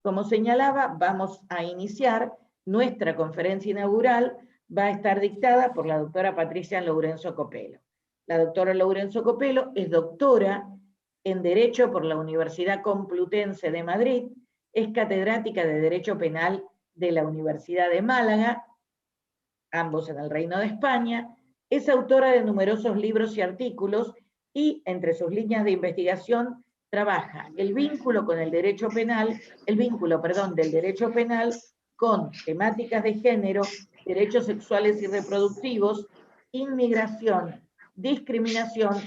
Como señalaba, vamos a iniciar nuestra conferencia inaugural, va a estar dictada por la doctora Patricia Lourenço Copelo. La doctora Lourenço Copelo es doctora en Derecho por la Universidad Complutense de Madrid, es catedrática de Derecho Penal de la Universidad de Málaga, ambos en el Reino de España, es autora de numerosos libros y artículos y entre sus líneas de investigación trabaja el vínculo con el derecho penal, del derecho penal con temáticas de género, derechos sexuales y reproductivos, inmigración, discriminación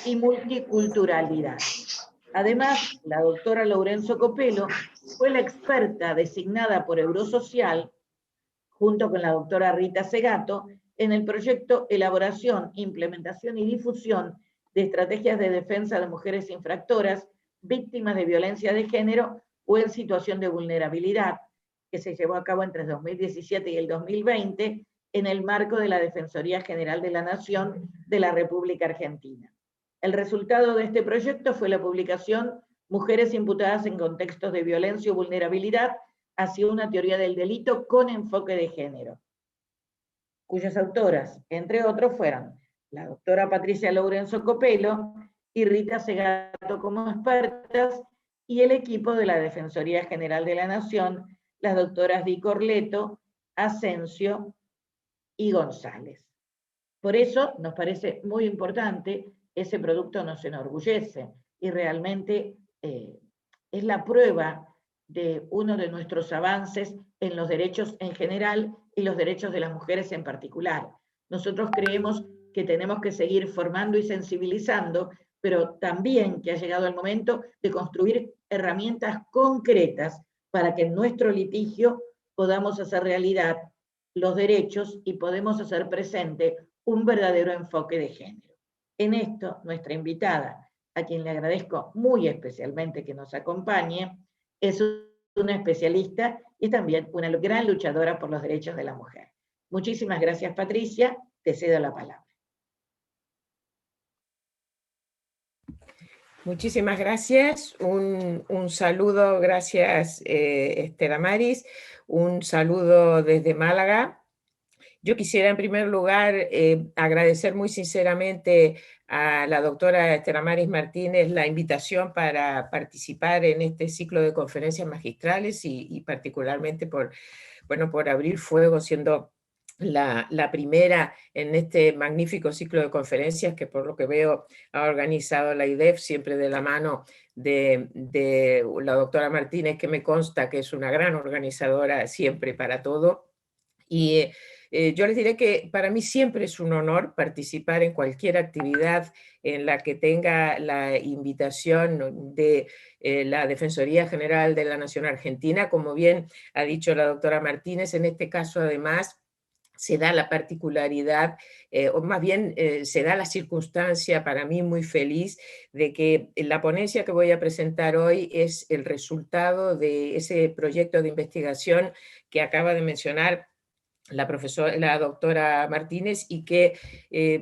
y multiculturalidad. Además, la doctora Lourenço Copelo fue la experta designada por Eurosocial junto con la doctora Rita Segato, en el proyecto Elaboración, Implementación y Difusión de Estrategias de Defensa de Mujeres Infractoras, Víctimas de Violencia de Género o en Situación de Vulnerabilidad, que se llevó a cabo entre el 2017 y el 2020 en el marco de la Defensoría General de la Nación de la República Argentina. El resultado de este proyecto fue la publicación Mujeres imputadas en contextos de violencia o vulnerabilidad, hacia una teoría del delito con enfoque de género, cuyas autoras, entre otros, fueron la doctora Patricia Lourenço Copelo y Rita Segato como expertas, y el equipo de la Defensoría General de la Nación, las doctoras Di Corleto, Asensio y González. Por eso nos parece muy importante, ese producto nos enorgullece y realmente es la prueba de uno de nuestros avances en los derechos en general y los derechos de las mujeres en particular. Nosotros creemos que tenemos que seguir formando y sensibilizando, pero también que ha llegado el momento de construir herramientas concretas para que en nuestro litigio podamos hacer realidad los derechos y podemos hacer presente un verdadero enfoque de género. En esto, nuestra invitada, a quien le agradezco muy especialmente que nos acompañe, es una especialista y también una gran luchadora por los derechos de la mujer. Muchísimas gracias, Patricia. Te cedo la palabra. Muchísimas gracias. Un saludo, gracias Esther Amaris. Un saludo desde Málaga. Yo quisiera en primer lugar agradecer muy sinceramente a la doctora Esther Amaris Martínez la invitación para participar en este ciclo de conferencias magistrales y particularmente por abrir fuego, siendo la primera en este magnífico ciclo de conferencias que por lo que veo ha organizado la IDEF, siempre de la mano de la doctora Martínez, que me consta que es una gran organizadora siempre para todo. Y yo les diré que para mí siempre es un honor participar en cualquier actividad en la que tenga la invitación de la Defensoría General de la Nación Argentina. Como bien ha dicho la doctora Martínez, en este caso además se da la particularidad, o más bien se da la circunstancia para mí muy feliz de que la ponencia que voy a presentar hoy es el resultado de ese proyecto de investigación que acaba de mencionar la doctora Martínez, y que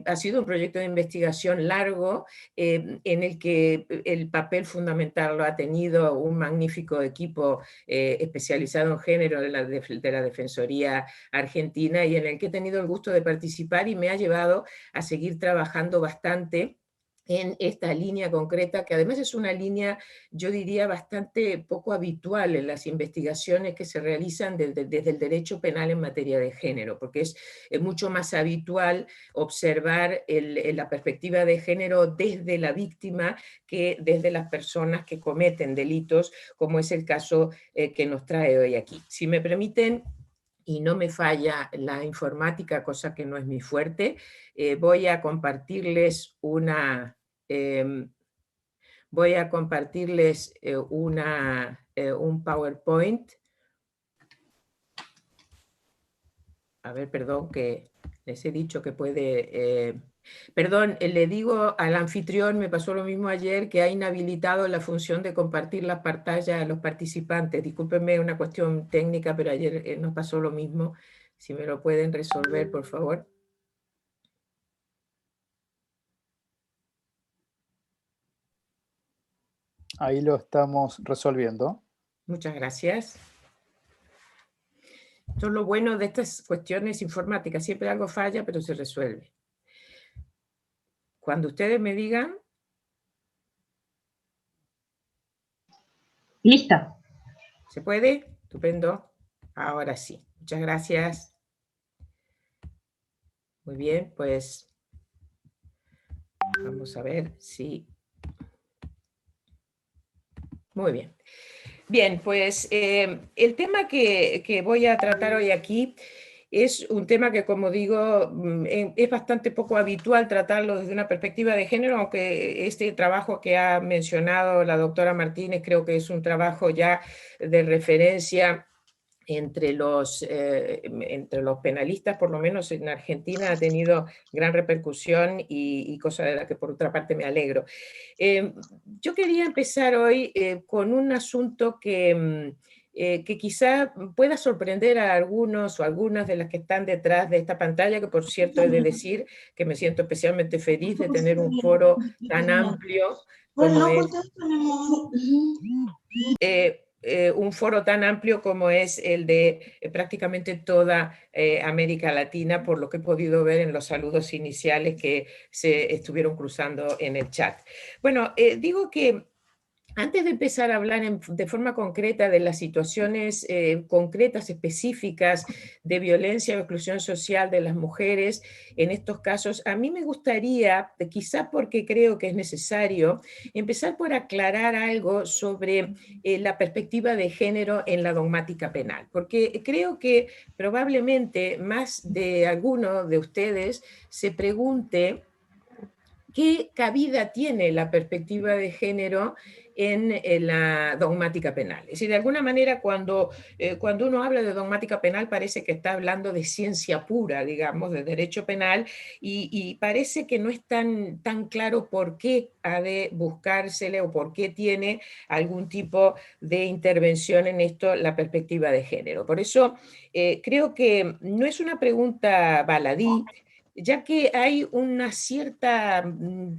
ha sido un proyecto de investigación largo en el que el papel fundamental lo ha tenido un magnífico equipo especializado en género de la Defensoría Argentina, y en el que he tenido el gusto de participar y me ha llevado a seguir trabajando bastante en esta línea concreta, que además es una línea, yo diría, bastante poco habitual en las investigaciones que se realizan desde el derecho penal en materia de género, porque es mucho más habitual observar la perspectiva de género desde la víctima que desde las personas que cometen delitos, como es el caso que nos trae hoy aquí. Si me permiten, y no me falla la informática, cosa que no es mi fuerte, voy a compartirles un PowerPoint. A ver, perdón, que les he dicho que puede... Perdón, le digo al anfitrión, me pasó lo mismo ayer, que ha inhabilitado la función de compartir las pantallas a los participantes. Discúlpenme, una cuestión técnica, pero ayer nos pasó lo mismo. Si me lo pueden resolver, por favor. Ahí lo estamos resolviendo. Muchas gracias. Esto es lo bueno de estas cuestiones informáticas. Siempre algo falla, pero se resuelve. Cuando ustedes me digan... Lista. ¿Se puede? Estupendo. Ahora sí. Muchas gracias. Muy bien, pues vamos a ver si... Muy bien. Bien, pues el tema que voy a tratar hoy aquí es un tema que, como digo, es bastante poco habitual tratarlo desde una perspectiva de género, aunque este trabajo que ha mencionado la doctora Martínez creo que es un trabajo ya de referencia entre los penalistas, por lo menos en Argentina, ha tenido gran repercusión y cosa de la que por otra parte me alegro. Yo quería empezar hoy con un asunto que quizá pueda sorprender a algunos o algunas de las que están detrás de esta pantalla, que por cierto he de decir que me siento especialmente feliz de tener un foro tan amplio como es... un foro tan amplio como es el de prácticamente toda América Latina, por lo que he podido ver en los saludos iniciales que se estuvieron cruzando en el chat. Bueno, digo que antes de empezar a hablar de forma concreta de las situaciones concretas, específicas de violencia o exclusión social de las mujeres, en estos casos, a mí me gustaría, quizá porque creo que es necesario, empezar por aclarar algo sobre la perspectiva de género en la dogmática penal, porque creo que probablemente más de alguno de ustedes se pregunte qué cabida tiene la perspectiva de género en la dogmática penal. Es decir, de alguna manera cuando uno habla de dogmática penal parece que está hablando de ciencia pura, digamos, de derecho penal, y parece que no es tan claro por qué ha de buscársele o por qué tiene algún tipo de intervención en esto la perspectiva de género. Por eso creo que no es una pregunta baladí, ya que hay una cierta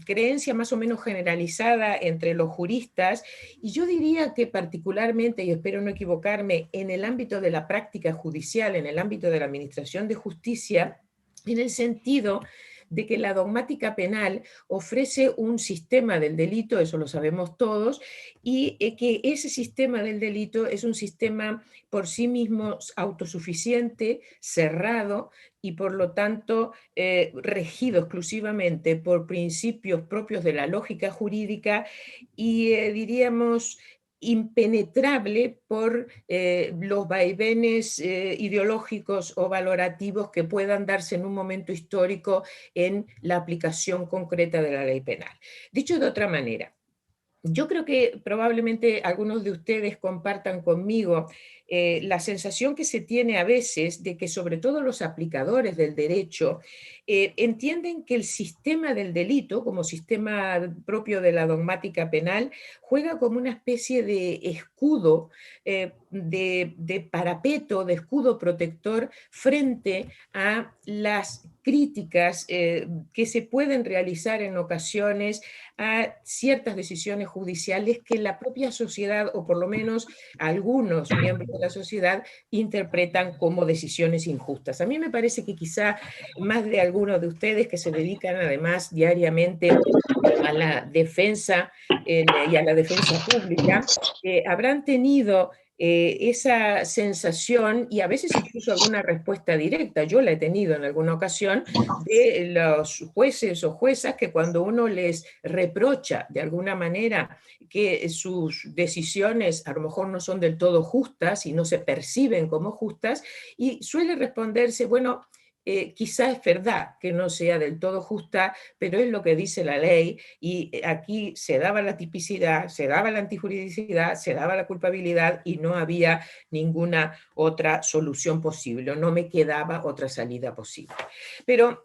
creencia más o menos generalizada entre los juristas, y yo diría que particularmente, y espero no equivocarme, en el ámbito de la práctica judicial, en el ámbito de la administración de justicia, en el sentido de que la dogmática penal ofrece un sistema del delito, eso lo sabemos todos, y que ese sistema del delito es un sistema por sí mismo autosuficiente, cerrado, y por lo tanto regido exclusivamente por principios propios de la lógica jurídica y diríamos impenetrable por los vaivenes ideológicos o valorativos que puedan darse en un momento histórico en la aplicación concreta de la ley penal. Dicho de otra manera, yo creo que probablemente algunos de ustedes compartan conmigo la sensación que se tiene a veces de que sobre todo los aplicadores del derecho entienden que el sistema del delito, como sistema propio de la dogmática penal, juega como una especie de escudo, de parapeto, de escudo protector frente a las críticas que se pueden realizar en ocasiones a ciertas decisiones judiciales que la propia sociedad, o por lo menos algunos miembros de la sociedad, interpretan como decisiones injustas. A mí me parece que quizá más de algunos de ustedes que se dedican además diariamente a la defensa y a la defensa pública, habrán tenido esa sensación y a veces incluso alguna respuesta directa, yo la he tenido en alguna ocasión, de los jueces o juezas que cuando uno les reprocha de alguna manera que sus decisiones a lo mejor no son del todo justas y no se perciben como justas, y suele responderse, bueno, quizá es verdad que no sea del todo justa, pero es lo que dice la ley, y aquí se daba la tipicidad, se daba la antijuridicidad, se daba la culpabilidad y no había ninguna otra solución posible, no me quedaba otra salida posible. Pero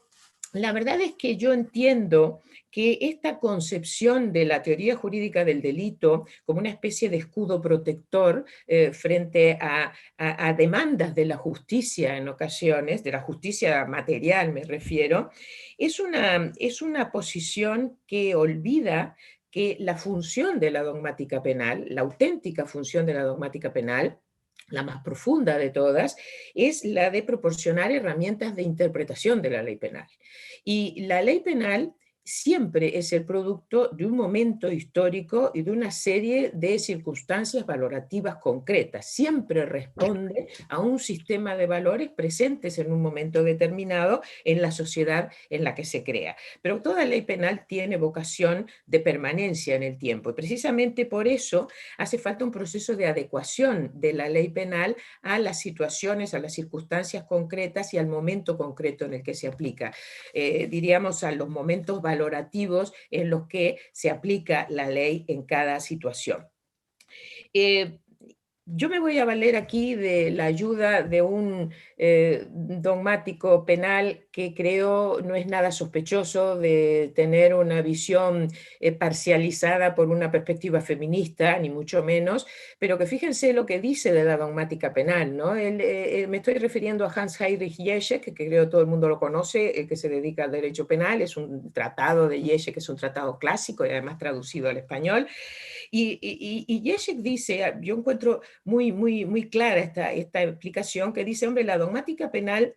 la verdad es que yo entiendo que esta concepción de la teoría jurídica del delito como una especie de escudo protector frente a demandas de la justicia en ocasiones, de la justicia material me refiero, es una posición que olvida que la función de la dogmática penal, la auténtica función de la dogmática penal, la más profunda de todas, es la de proporcionar herramientas de interpretación de la ley penal. Y la ley penal siempre es el producto de un momento histórico y de una serie de circunstancias valorativas concretas. Siempre responde a un sistema de valores presentes en un momento determinado en la sociedad en la que se crea. Pero toda ley penal tiene vocación de permanencia en el tiempo y precisamente por eso hace falta un proceso de adecuación de la ley penal a las situaciones, a las circunstancias concretas y al momento concreto en el que se aplica. Diríamos, a los momentos valorativos en los que se aplica la ley en cada situación. Yo me voy a valer aquí de la ayuda de un dogmático penal que creo no es nada sospechoso de tener una visión parcializada por una perspectiva feminista, ni mucho menos, pero que fíjense lo que dice de la dogmática penal, ¿no? Me estoy refiriendo a Hans-Heinrich Jeschke, que creo todo el mundo lo conoce, que se dedica al derecho penal, es un tratado de Jeschke, que es un tratado clásico y además traducido al español. Y Jeschke dice, yo encuentro muy clara esta explicación que dice, hombre, la dogmática penal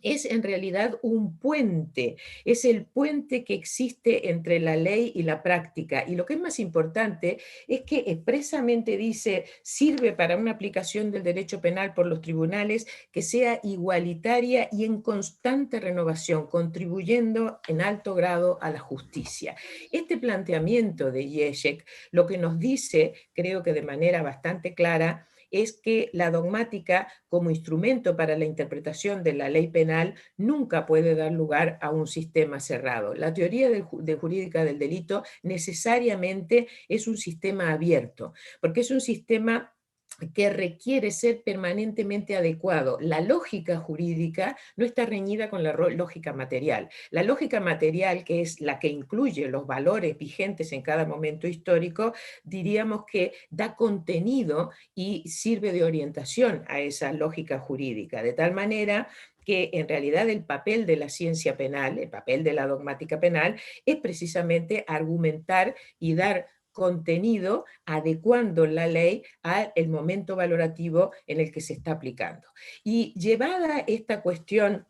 es en realidad un puente, es el puente que existe entre la ley y la práctica. Y lo que es más importante es que expresamente dice, sirve para una aplicación del derecho penal por los tribunales que sea igualitaria y en constante renovación, contribuyendo en alto grado a la justicia. Este planteamiento de Jeschke lo que nos dice, creo que de manera bastante clara, es que la dogmática como instrumento para la interpretación de la ley penal nunca puede dar lugar a un sistema cerrado. La teoría de jurídica del delito necesariamente es un sistema abierto, porque es un sistema que requiere ser permanentemente adecuado. La lógica jurídica no está reñida con la lógica material. La lógica material, que es la que incluye los valores vigentes en cada momento histórico, diríamos que da contenido y sirve de orientación a esa lógica jurídica, de tal manera que en realidad el papel de la ciencia penal, el papel de la dogmática penal, es precisamente argumentar y dar contenido adecuando la ley al momento valorativo en el que se está aplicando. Y llevada esta cuestión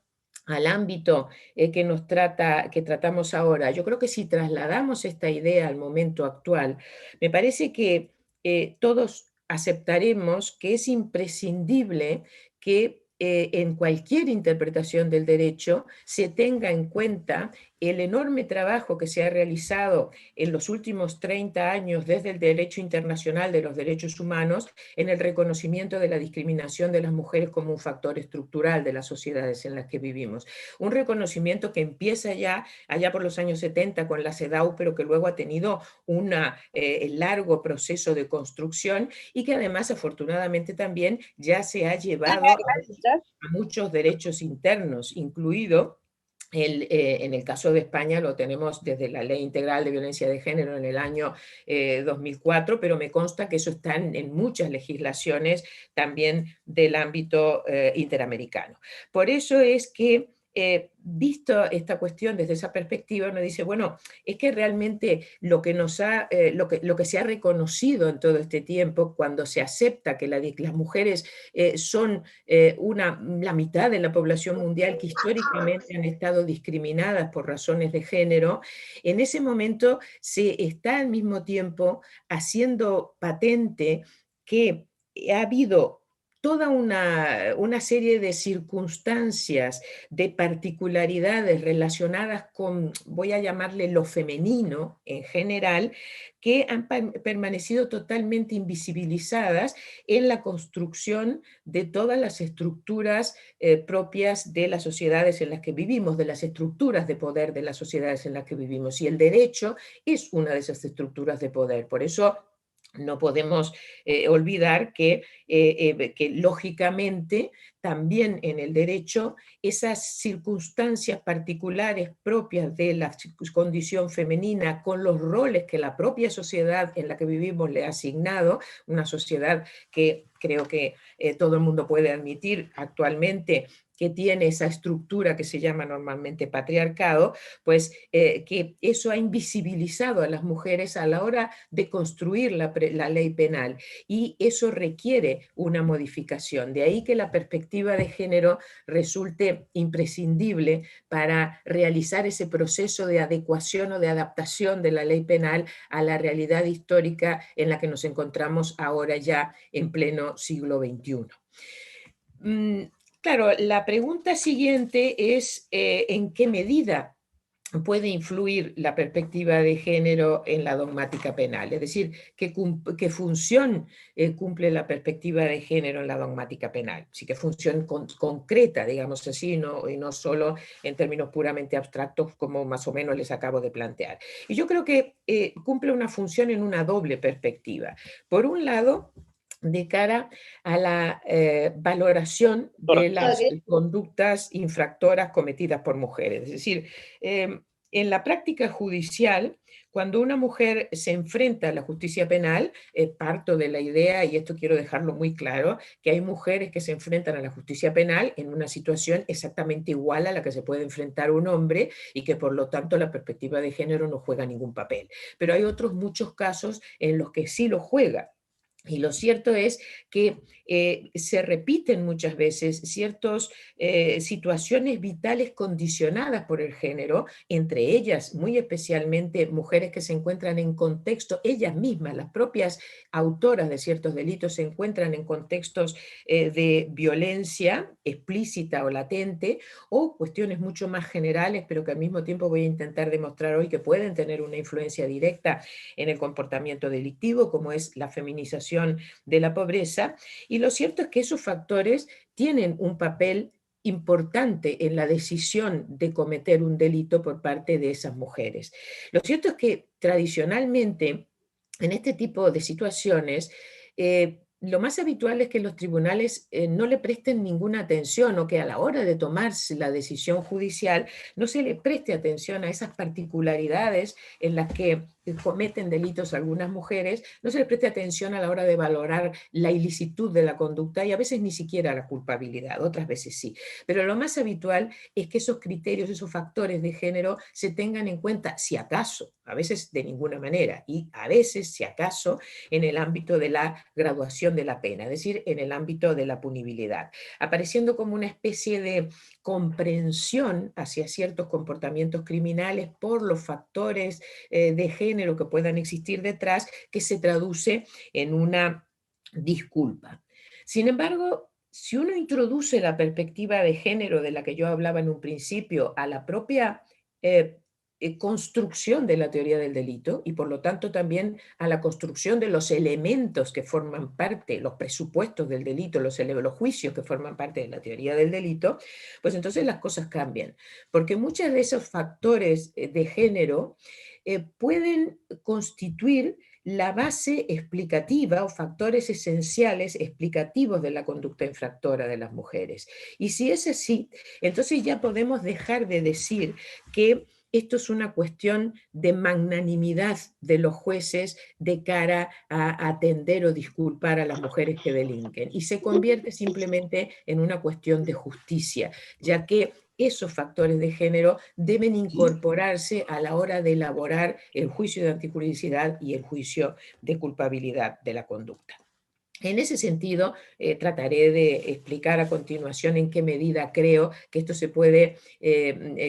al ámbito que tratamos ahora, yo creo que si trasladamos esta idea al momento actual, me parece que todos aceptaremos que es imprescindible que en cualquier interpretación del derecho se tenga en cuenta el enorme trabajo que se ha realizado en los últimos 30 años desde el derecho internacional de los derechos humanos en el reconocimiento de la discriminación de las mujeres como un factor estructural de las sociedades en las que vivimos. Un reconocimiento que empieza ya allá por los años 70 con la CEDAW, pero que luego ha tenido un largo proceso de construcción y que además afortunadamente también ya se ha llevado a muchos derechos internos, incluido en el caso de España lo tenemos desde la Ley Integral de Violencia de Género en el año 2004, pero me consta que eso está en muchas legislaciones también del ámbito interamericano. Por eso es que visto esta cuestión desde esa perspectiva, uno dice, bueno, es que realmente lo que se ha reconocido en todo este tiempo, cuando se acepta que las mujeres son la mitad de la población mundial que históricamente han estado discriminadas por razones de género, en ese momento se está al mismo tiempo haciendo patente que ha habido toda una serie de circunstancias, de particularidades relacionadas con, voy a llamarle lo femenino en general, que han permanecido totalmente invisibilizadas en la construcción de todas las estructuras propias de las sociedades en las que vivimos, de las estructuras de poder de las sociedades en las que vivimos. Y el derecho es una de esas estructuras de poder. Por eso no podemos olvidar que lógicamente también en el derecho esas circunstancias particulares propias de la condición femenina con los roles que la propia sociedad en la que vivimos le ha asignado, una sociedad que creo que todo el mundo puede admitir actualmente que tiene esa estructura que se llama normalmente patriarcado, pues que eso ha invisibilizado a las mujeres a la hora de construir la ley penal, y eso requiere una modificación. De ahí que la perspectiva de género resulte imprescindible para realizar ese proceso de adecuación o de adaptación de la ley penal a la realidad histórica en la que nos encontramos ahora ya en pleno siglo XXI. Claro, la pregunta siguiente es ¿en qué medida puede influir la perspectiva de género en la dogmática penal? Es decir, ¿qué función cumple la perspectiva de género en la dogmática penal? Sí, qué función concreta, digamos así, y no solo en términos puramente abstractos como más o menos les acabo de plantear. Y yo creo que cumple una función en una doble perspectiva. Por un lado, de cara a la valoración de las conductas infractoras cometidas por mujeres. Es decir, en la práctica judicial, cuando una mujer se enfrenta a la justicia penal, parto de la idea, y esto quiero dejarlo muy claro, que hay mujeres que se enfrentan a la justicia penal en una situación exactamente igual a la que se puede enfrentar un hombre, y que por lo tanto la perspectiva de género no juega ningún papel. Pero hay otros muchos casos en los que sí lo juega. Y lo cierto es que se repiten muchas veces ciertas situaciones vitales condicionadas por el género, entre ellas muy especialmente mujeres que se encuentran en contexto, ellas mismas, las propias autoras de ciertos delitos, se encuentran en contextos de violencia explícita o latente, o cuestiones mucho más generales, pero que al mismo tiempo voy a intentar demostrar hoy que pueden tener una influencia directa en el comportamiento delictivo, como es la feminización de la pobreza. Y lo cierto es que esos factores tienen un papel importante en la decisión de cometer un delito por parte de esas mujeres. Lo cierto es que tradicionalmente, en este tipo de situaciones, lo más habitual es que los tribunales no le presten ninguna atención, o que a la hora de tomarse la decisión judicial no se le preste atención a esas particularidades en las que cometen delitos algunas mujeres, no se les preste atención a la hora de valorar la ilicitud de la conducta, y a veces ni siquiera la culpabilidad, otras veces sí. Pero lo más habitual es que esos criterios, esos factores de género se tengan en cuenta, si acaso, a veces de ninguna manera, y a veces, si acaso, en el ámbito de la graduación de la pena, es decir, en el ámbito de la punibilidad, apareciendo como una especie de comprensión hacia ciertos comportamientos criminales por los factores de género que puedan existir detrás, que se traduce en una disculpa. Sin embargo, si uno introduce la perspectiva de género de la que yo hablaba en un principio a la propia construcción de la teoría del delito, y por lo tanto también a la construcción de los elementos que forman parte, los presupuestos del delito, los juicios que forman parte de la teoría del delito, pues entonces las cosas cambian, porque muchos de esos factores de género pueden constituir la base explicativa o factores esenciales explicativos de la conducta infractora de las mujeres. Y si es así, entonces ya podemos dejar de decir que esto es una cuestión de magnanimidad de los jueces de cara a atender o disculpar a las mujeres que delinquen, y se convierte simplemente en una cuestión de justicia, ya que esos factores de género deben incorporarse a la hora de elaborar el juicio de antijurisdiccionalidad y el juicio de culpabilidad de la conducta. En ese sentido, trataré de explicar a continuación en qué medida creo que esto se puede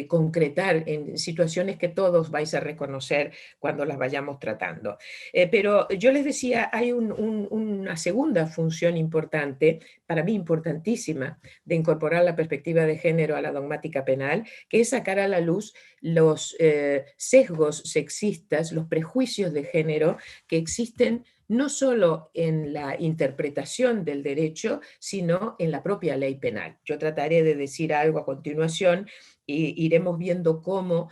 concretar en situaciones que todos vais a reconocer cuando las vayamos tratando. Pero yo les decía, hay una segunda función importante, para mí importantísima, de incorporar la perspectiva de género a la dogmática penal, que es sacar a la luz los sesgos sexistas, los prejuicios de género que existen no solo en la interpretación del derecho, sino en la propia ley penal. Yo trataré de decir algo a continuación, y iremos viendo cómo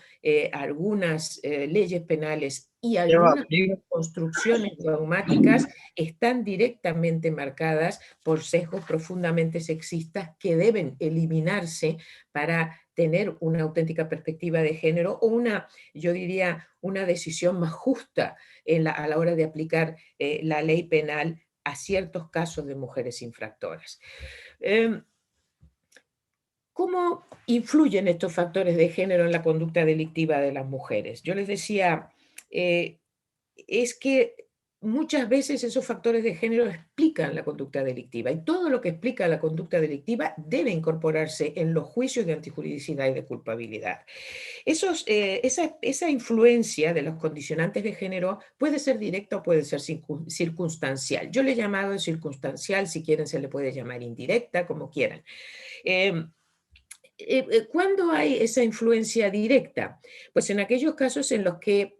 algunas leyes penales y algunas construcciones dogmáticas están directamente marcadas por sesgos profundamente sexistas que deben eliminarse para tener una auténtica perspectiva de género, o yo diría, una decisión más justa a la hora de aplicar la ley penal a ciertos casos de mujeres infractoras. Eh, ¿Cómo influyen estos factores de género en la conducta delictiva de las mujeres? Yo les decía, eh, es que muchas veces esos factores de género explican la conducta delictiva y todo lo que explica la conducta delictiva debe incorporarse en los juicios de antijuridicidad y de culpabilidad. Esa influencia de los condicionantes de género puede ser directa o puede ser circunstancial. Yo le he llamado circunstancial, si quieren se le puede llamar indirecta, como quieran. Eh, ¿Cuándo hay esa influencia directa? Pues en aquellos casos en los que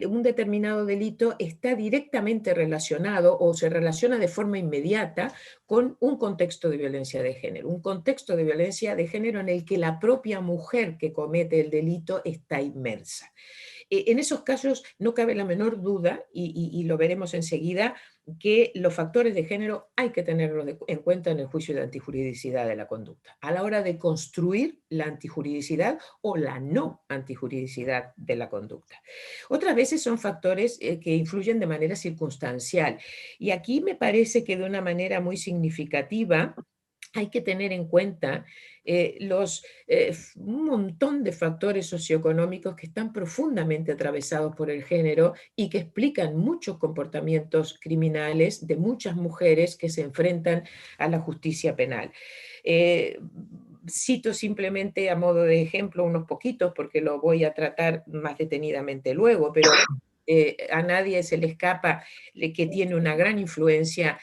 un determinado delito está directamente relacionado o se relaciona de forma inmediata con un contexto de violencia de género, un contexto de violencia de género en el que la propia mujer que comete el delito está inmersa. En esos casos no cabe la menor duda, y lo veremos enseguida, que los factores de género hay que tenerlos en cuenta en el juicio de antijuridicidad de la conducta, a la hora de construir la antijuridicidad o la no antijuridicidad de la conducta. Otras veces son factores que influyen de manera circunstancial, y aquí me parece que de una manera muy significativa hay que tener en cuenta un montón de factores socioeconómicos que están profundamente atravesados por el género y que explican muchos comportamientos criminales de muchas mujeres que se enfrentan a la justicia penal. Eh, Cito simplemente a modo de ejemplo unos poquitos porque lo voy a tratar más detenidamente luego, pero a nadie se le escapa que tiene una gran influencia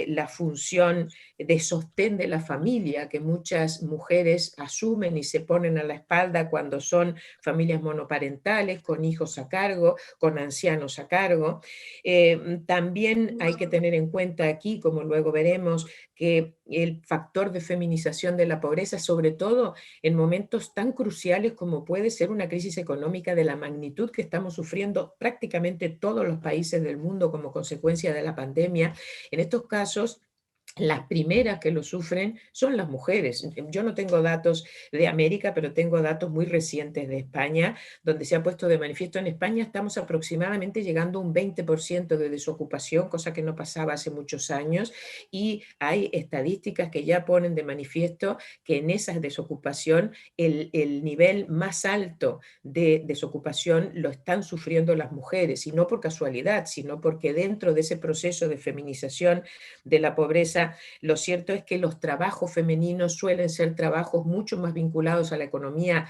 la función de sostén de la familia que muchas mujeres asumen y se ponen a la espalda cuando son familias monoparentales, con hijos a cargo, con ancianos a cargo. También hay que tener en cuenta aquí, como luego veremos, que el factor de feminización de la pobreza, sobre todo en momentos tan cruciales como puede ser una crisis económica de la magnitud que estamos sufriendo prácticamente todos los países del mundo como consecuencia de la pandemia, en estos casos las primeras que lo sufren son las mujeres. Yo no tengo datos de América, pero tengo datos muy recientes de España, donde se ha puesto de manifiesto en España estamos aproximadamente llegando a un 20% de desocupación, cosa que no pasaba hace muchos años, y hay estadísticas que ya ponen de manifiesto que en esa desocupación el nivel más alto de desocupación lo están sufriendo las mujeres, y no por casualidad, sino porque dentro de ese proceso de feminización de la pobreza, lo cierto es que los trabajos femeninos suelen ser trabajos mucho más vinculados a la economía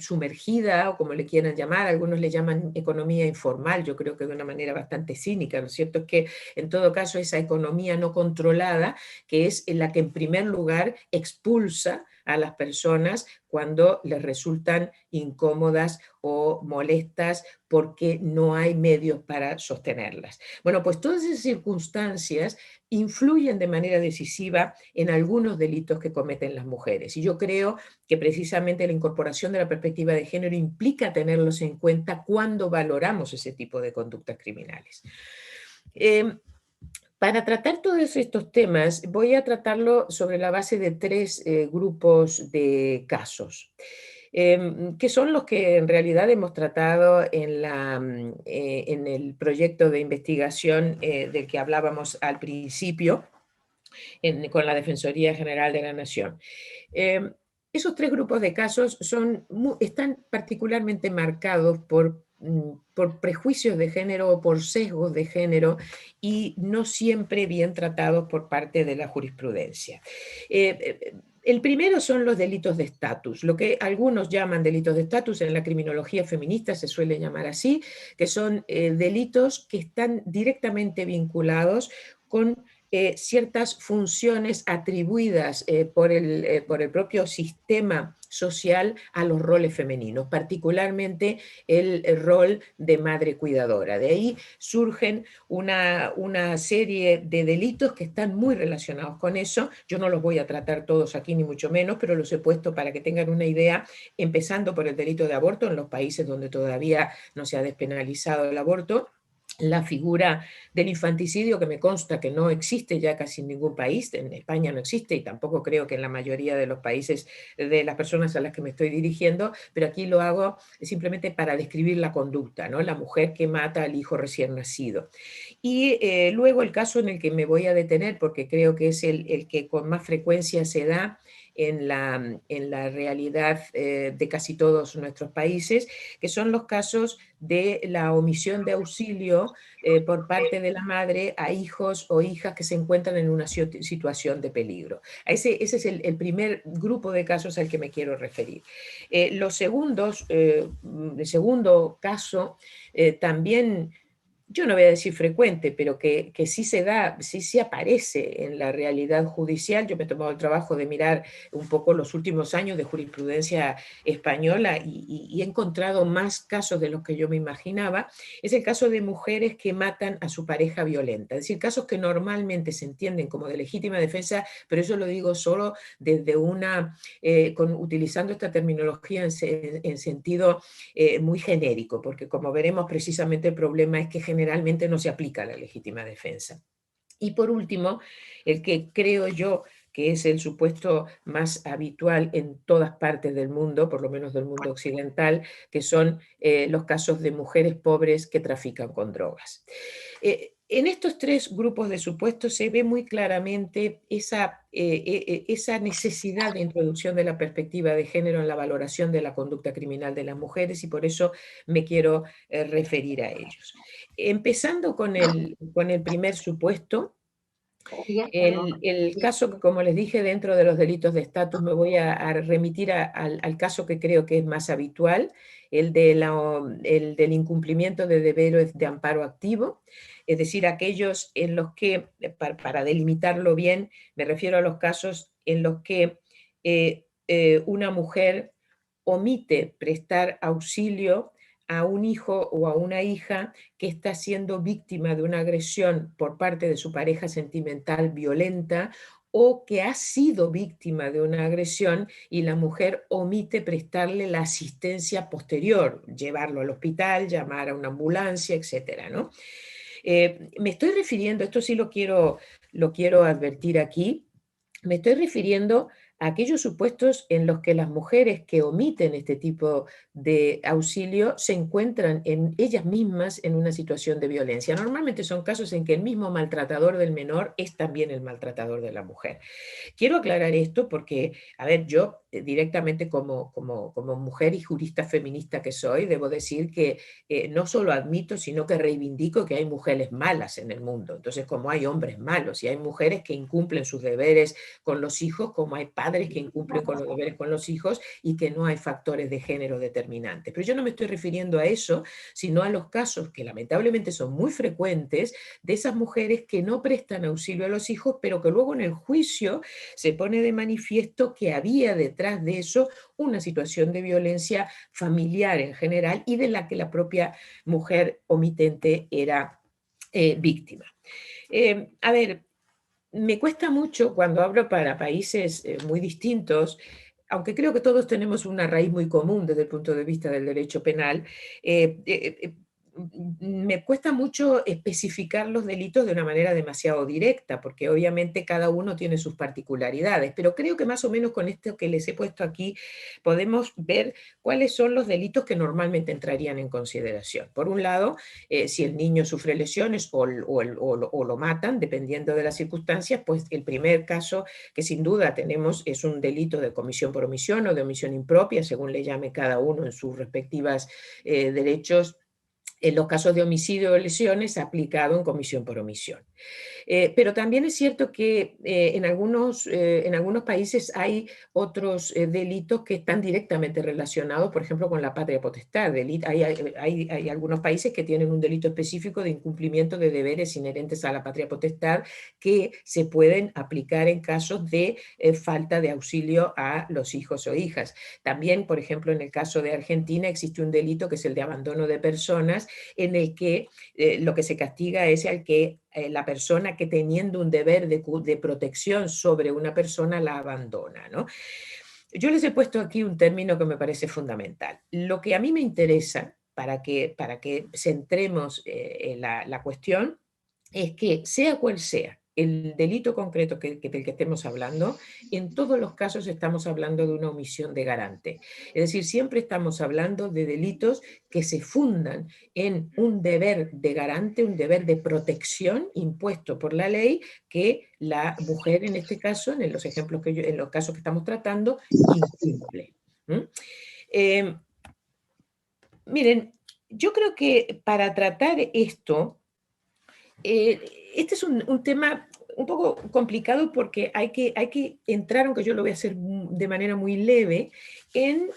sumergida, o como le quieran llamar, algunos le llaman economía informal, yo creo que de una manera bastante cínica. Lo cierto es que en todo caso esa economía no controlada, que es la que en primer lugar expulsa a las personas cuando les resultan incómodas o molestas porque no hay medios para sostenerlas. Bueno, pues todas esas circunstancias influyen de manera decisiva en algunos delitos que cometen las mujeres. Y yo creo que precisamente la incorporación de la perspectiva de género implica tenerlos en cuenta cuando valoramos ese tipo de conductas criminales. Para tratar todos estos temas, voy a tratarlo sobre la base de tres grupos de casos, que son los que en realidad hemos tratado en el proyecto de investigación del que hablábamos al principio con la Defensoría General de la Nación. Esos tres grupos de casos están particularmente marcados por prejuicios de género o por sesgos de género y no siempre bien tratados por parte de la jurisprudencia. El primero son los delitos de estatus, lo que algunos llaman delitos de estatus, en la criminología feminista se suele llamar así, que son delitos que están directamente vinculados con ciertas funciones atribuidas por el propio sistema social a los roles femeninos, particularmente el rol de madre cuidadora. De ahí surgen una serie de delitos que están muy relacionados con eso. Yo no los voy a tratar todos aquí, ni mucho menos, pero los he puesto para que tengan una idea, empezando por el delito de aborto en los países donde todavía no se ha despenalizado el aborto, la figura del infanticidio, que me consta que no existe ya casi en ningún país, en España no existe y tampoco creo que en la mayoría de los países de las personas a las que me estoy dirigiendo, pero aquí lo hago simplemente para describir la conducta, ¿no? La mujer que mata al hijo recién nacido. Y luego el caso en el que me voy a detener, porque creo que es el que con más frecuencia se da en la realidad de casi todos nuestros países, que son los casos de la omisión de auxilio por parte de la madre a hijos o hijas que se encuentran en una situación de peligro. Ese es el primer grupo de casos al que me quiero referir. Los segundos, el segundo caso también, yo no voy a decir frecuente, pero que sí se da, sí aparece en la realidad judicial. Yo me he tomado el trabajo de mirar un poco los últimos años de jurisprudencia española y he encontrado más casos de los que yo me imaginaba. Es el caso de mujeres que matan a su pareja violenta, es decir, casos que normalmente se entienden como de legítima defensa, pero eso lo digo solo desde utilizando esta terminología en sentido muy genérico, porque como veremos precisamente el problema es que generalmente no se aplica la legítima defensa. Y por último, el que creo yo que es el supuesto más habitual en todas partes del mundo, por lo menos del mundo occidental, que son los casos de mujeres pobres que trafican con drogas. En estos tres grupos de supuestos se ve muy claramente esa necesidad de introducción de la perspectiva de género en la valoración de la conducta criminal de las mujeres y por eso me quiero referir a ellos. Empezando con el primer supuesto, el caso que, como les dije, dentro de los delitos de estatus, me voy a remitir al caso que creo que es más habitual, el del incumplimiento de deberes de amparo activo, es decir, aquellos en los que, para delimitarlo bien, me refiero a los casos en los que una mujer omite prestar auxilio a un hijo o a una hija que está siendo víctima de una agresión por parte de su pareja sentimental violenta o que ha sido víctima de una agresión y la mujer omite prestarle la asistencia posterior, llevarlo al hospital, llamar a una ambulancia, etcétera, ¿no? Me estoy refiriendo, esto sí lo quiero advertir aquí, me estoy refiriendo a aquellos supuestos en los que las mujeres que omiten este tipo de auxilio se encuentran en ellas mismas en una situación de violencia. Normalmente son casos en que el mismo maltratador del menor es también el maltratador de la mujer. Quiero aclarar esto porque, a ver, yo directamente como mujer y jurista feminista que soy, debo decir que no solo admito, sino que reivindico que hay mujeres malas en el mundo. Entonces, como hay hombres malos y hay mujeres que incumplen sus deberes con los hijos, como hay padres que incumplen con los deberes con los hijos y que no hay factores de género determinantes. Pero yo no me estoy refiriendo a eso, sino a los casos que lamentablemente son muy frecuentes de esas mujeres que no prestan auxilio a los hijos, pero que luego en el juicio se pone de manifiesto que había detrás de eso una situación de violencia familiar en general y de la que la propia mujer omitente era víctima. A ver, me cuesta mucho cuando hablo para países muy distintos, aunque creo que todos tenemos una raíz muy común desde el punto de vista del derecho penal, me cuesta mucho especificar los delitos de una manera demasiado directa, porque obviamente cada uno tiene sus particularidades, pero creo que más o menos con esto que les he puesto aquí podemos ver cuáles son los delitos que normalmente entrarían en consideración. Por un lado, si el niño sufre lesiones o lo matan, dependiendo de las circunstancias, pues el primer caso que sin duda tenemos es un delito de comisión por omisión o de omisión impropia, según le llame cada uno en sus respectivas derechos. En los casos de homicidio o lesiones aplicado en comisión por omisión. Pero también es cierto que en algunos países hay otros delitos que están directamente relacionados, por ejemplo, con la patria potestad. Hay algunos países que tienen un delito específico de incumplimiento de deberes inherentes a la patria potestad que se pueden aplicar en casos de falta de auxilio a los hijos o hijas. También, por ejemplo, en el caso de Argentina existe un delito que es el de abandono de personas, en el que lo que se castiga es al que la persona que teniendo un deber de protección sobre una persona la abandona, ¿no? Yo les he puesto aquí un término que me parece fundamental. Lo que a mí me interesa para que centremos la cuestión, es que sea cual sea el delito concreto del que estemos hablando, en todos los casos estamos hablando de una omisión de garante. Es decir, siempre estamos hablando de delitos que se fundan en un deber de garante, un deber de protección impuesto por la ley que la mujer, en este caso, en los ejemplos en los casos que estamos tratando, incumple. Miren, yo creo que para tratar esto, este es un tema un poco complicado porque hay que entrar, aunque yo lo voy a hacer de manera muy leve, en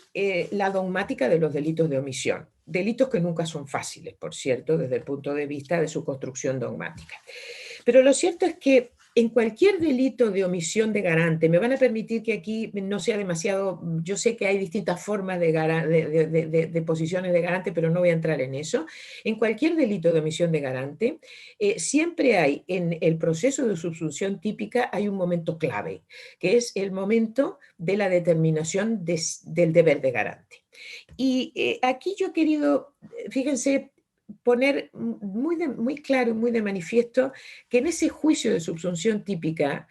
la dogmática de los delitos de omisión. Delitos que nunca son fáciles, por cierto, desde el punto de vista de su construcción dogmática. Pero lo cierto es que en cualquier delito de omisión de garante, me van a permitir que aquí no sea demasiado, yo sé que hay distintas formas de posiciones de garante, pero no voy a entrar en eso. En cualquier delito de omisión de garante, siempre hay en el proceso de subsunción típica, hay un momento clave, que es el momento de la determinación del deber de garante. Y aquí yo he querido, fíjense, poner muy claro y muy de manifiesto que en ese juicio de subsunción típica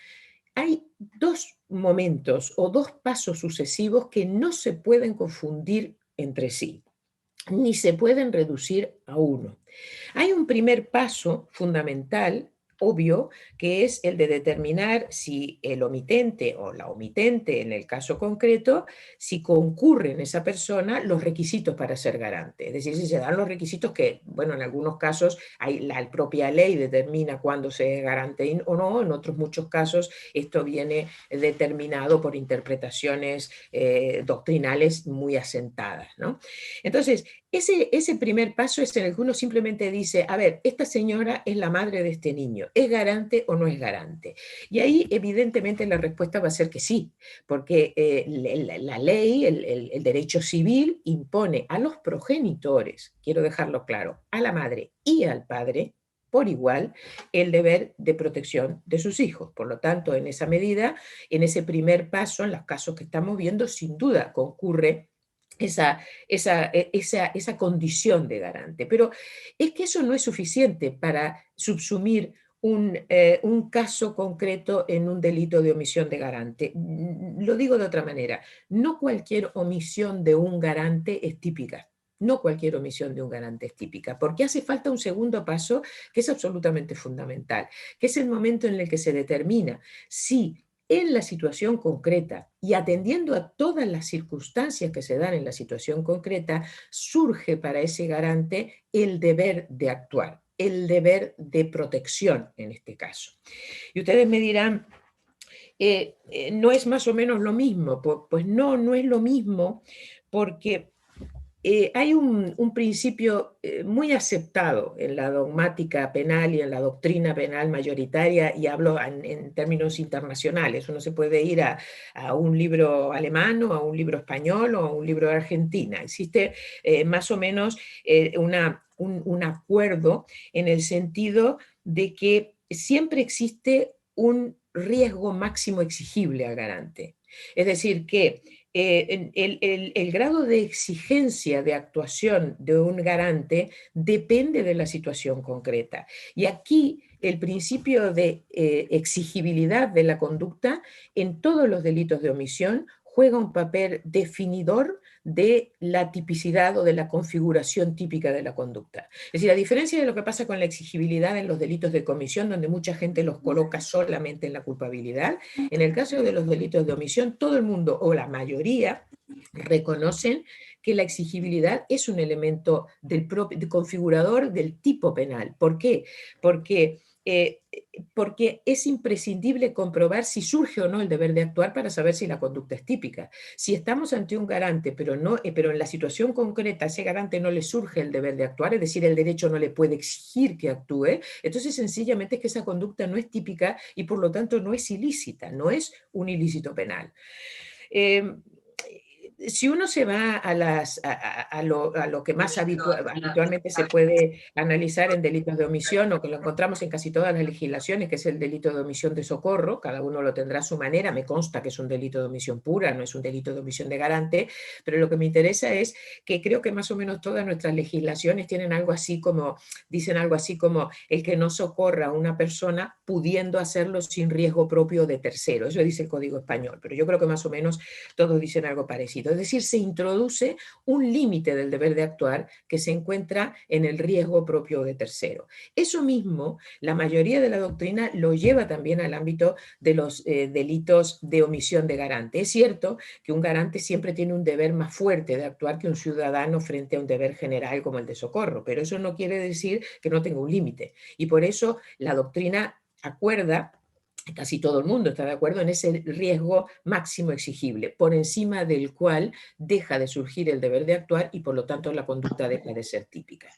hay dos momentos o dos pasos sucesivos que no se pueden confundir entre sí, ni se pueden reducir a uno. Hay un primer paso fundamental, obvio, que es el de determinar si el omitente o la omitente, en el caso concreto, si concurren esa persona los requisitos para ser garante. Es decir, si se dan los requisitos que, bueno, en algunos casos la propia ley determina cuándo se es garante o no, en otros muchos casos esto viene determinado por interpretaciones doctrinales muy asentadas, ¿no? Entonces, ese primer paso es en el que uno simplemente dice, a ver, esta señora es la madre de este niño, ¿es garante o no es garante? Y ahí evidentemente la respuesta va a ser que sí, porque la ley, el derecho civil impone a los progenitores, quiero dejarlo claro, a la madre y al padre, por igual, el deber de protección de sus hijos. Por lo tanto, en esa medida, en ese primer paso, en los casos que estamos viendo, sin duda concurre esa condición de garante. Pero es que eso no es suficiente para subsumir un caso concreto en un delito de omisión de garante. Lo digo de otra manera, no cualquier omisión de un garante es típica. No cualquier omisión de un garante es típica, porque hace falta un segundo paso que es absolutamente fundamental, que es el momento en el que se determina si en la situación concreta y atendiendo a todas las circunstancias que se dan en la situación concreta, surge para ese garante el deber de actuar, el deber de protección en este caso. Y ustedes me dirán, ¿no es más o menos lo mismo? Pues no, no es lo mismo porque hay un principio muy aceptado en la dogmática penal y en la doctrina penal mayoritaria, y hablo en términos internacionales. Uno se puede ir a un libro alemán o a un libro español o a un libro de Argentina. Existe más o menos un acuerdo en el sentido de que siempre existe un riesgo máximo exigible al garante. Es decir, que el grado de exigencia de actuación de un garante depende de la situación concreta. Y aquí el principio de exigibilidad de la conducta en todos los delitos de omisión juega un papel definidor de la tipicidad o de la configuración típica de la conducta. Es decir, a diferencia de lo que pasa con la exigibilidad en los delitos de comisión, donde mucha gente los coloca solamente en la culpabilidad, en el caso de los delitos de omisión, todo el mundo o la mayoría reconocen que la exigibilidad es un elemento configurador del tipo penal. ¿Por qué? Porque es imprescindible comprobar si surge o no el deber de actuar para saber si la conducta es típica. Si estamos ante un garante, pero en la situación concreta a ese garante no le surge el deber de actuar, es decir, el derecho no le puede exigir que actúe, entonces sencillamente es que esa conducta no es típica y por lo tanto no es ilícita, no es un ilícito penal. si uno se va a lo que más habitualmente se puede analizar en delitos de omisión, o que lo encontramos en casi todas las legislaciones, que es el delito de omisión de socorro, cada uno lo tendrá a su manera, me consta que es un delito de omisión pura, no es un delito de omisión de garante, pero lo que me interesa es que creo que más o menos todas nuestras legislaciones tienen algo así como, dicen algo así como el que no socorra a una persona pudiendo hacerlo sin riesgo propio de tercero. Eso dice el Código Español, pero yo creo que más o menos todos dicen algo parecido. Es decir, se introduce un límite del deber de actuar que se encuentra en el riesgo propio de tercero. Eso mismo, la mayoría de la doctrina lo lleva también al ámbito de los delitos de omisión de garante. Es cierto que un garante siempre tiene un deber más fuerte de actuar que un ciudadano frente a un deber general como el de socorro, pero eso no quiere decir que no tenga un límite. Y por eso la doctrina acuerda, casi todo el mundo está de acuerdo en ese riesgo máximo exigible, por encima del cual deja de surgir el deber de actuar y por lo tanto la conducta deja de ser típica.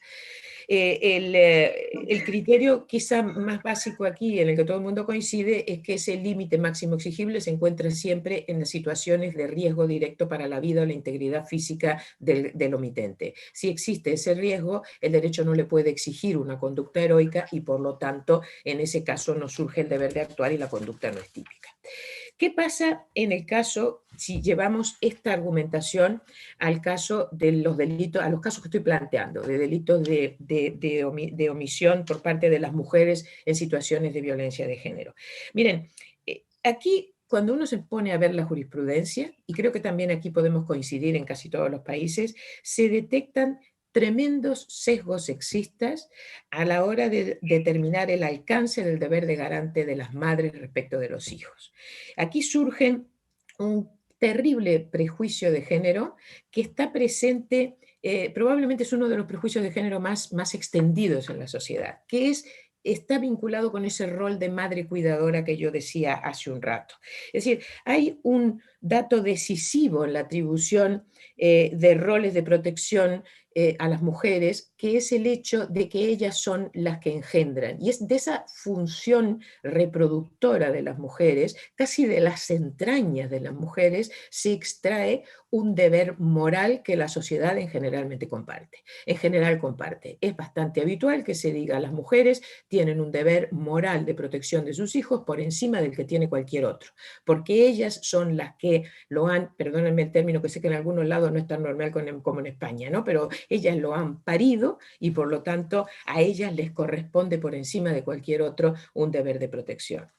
El criterio quizá más básico aquí, en el que todo el mundo coincide, es que ese límite máximo exigible se encuentra siempre en las situaciones de riesgo directo para la vida o la integridad física del omitente. Si existe ese riesgo, el derecho no le puede exigir una conducta heroica y por lo tanto en ese caso no surge el deber de actuar y la conducta no es típica. ¿Qué pasa en el caso, si llevamos esta argumentación al caso de los delitos, a los casos que estoy planteando, de delitos de omisión por parte de las mujeres en situaciones de violencia de género? Miren, aquí cuando uno se pone a ver la jurisprudencia, y creo que también aquí podemos coincidir en casi todos los países, se detectan tremendos sesgos sexistas a la hora de determinar el alcance del deber de garante de las madres respecto de los hijos. Aquí surge un terrible prejuicio de género que está presente, probablemente es uno de los prejuicios de género más extendidos en la sociedad, que está vinculado con ese rol de madre cuidadora que yo decía hace un rato. Es decir, hay un dato decisivo en la atribución de roles de protección a las mujeres, que es el hecho de que ellas son las que engendran. Y es de esa función reproductora de las mujeres, casi de las entrañas de las mujeres, se extrae un deber moral que la sociedad en generalmente comparte. En general comparte. Es bastante habitual que se diga las mujeres tienen un deber moral de protección de sus hijos por encima del que tiene cualquier otro, porque ellas son las que lo han, perdónenme el término que sé que en algunos lados no es tan normal como en España, ¿no? Pero ellas lo han parido y por lo tanto a ellas les corresponde por encima de cualquier otro un deber de protección.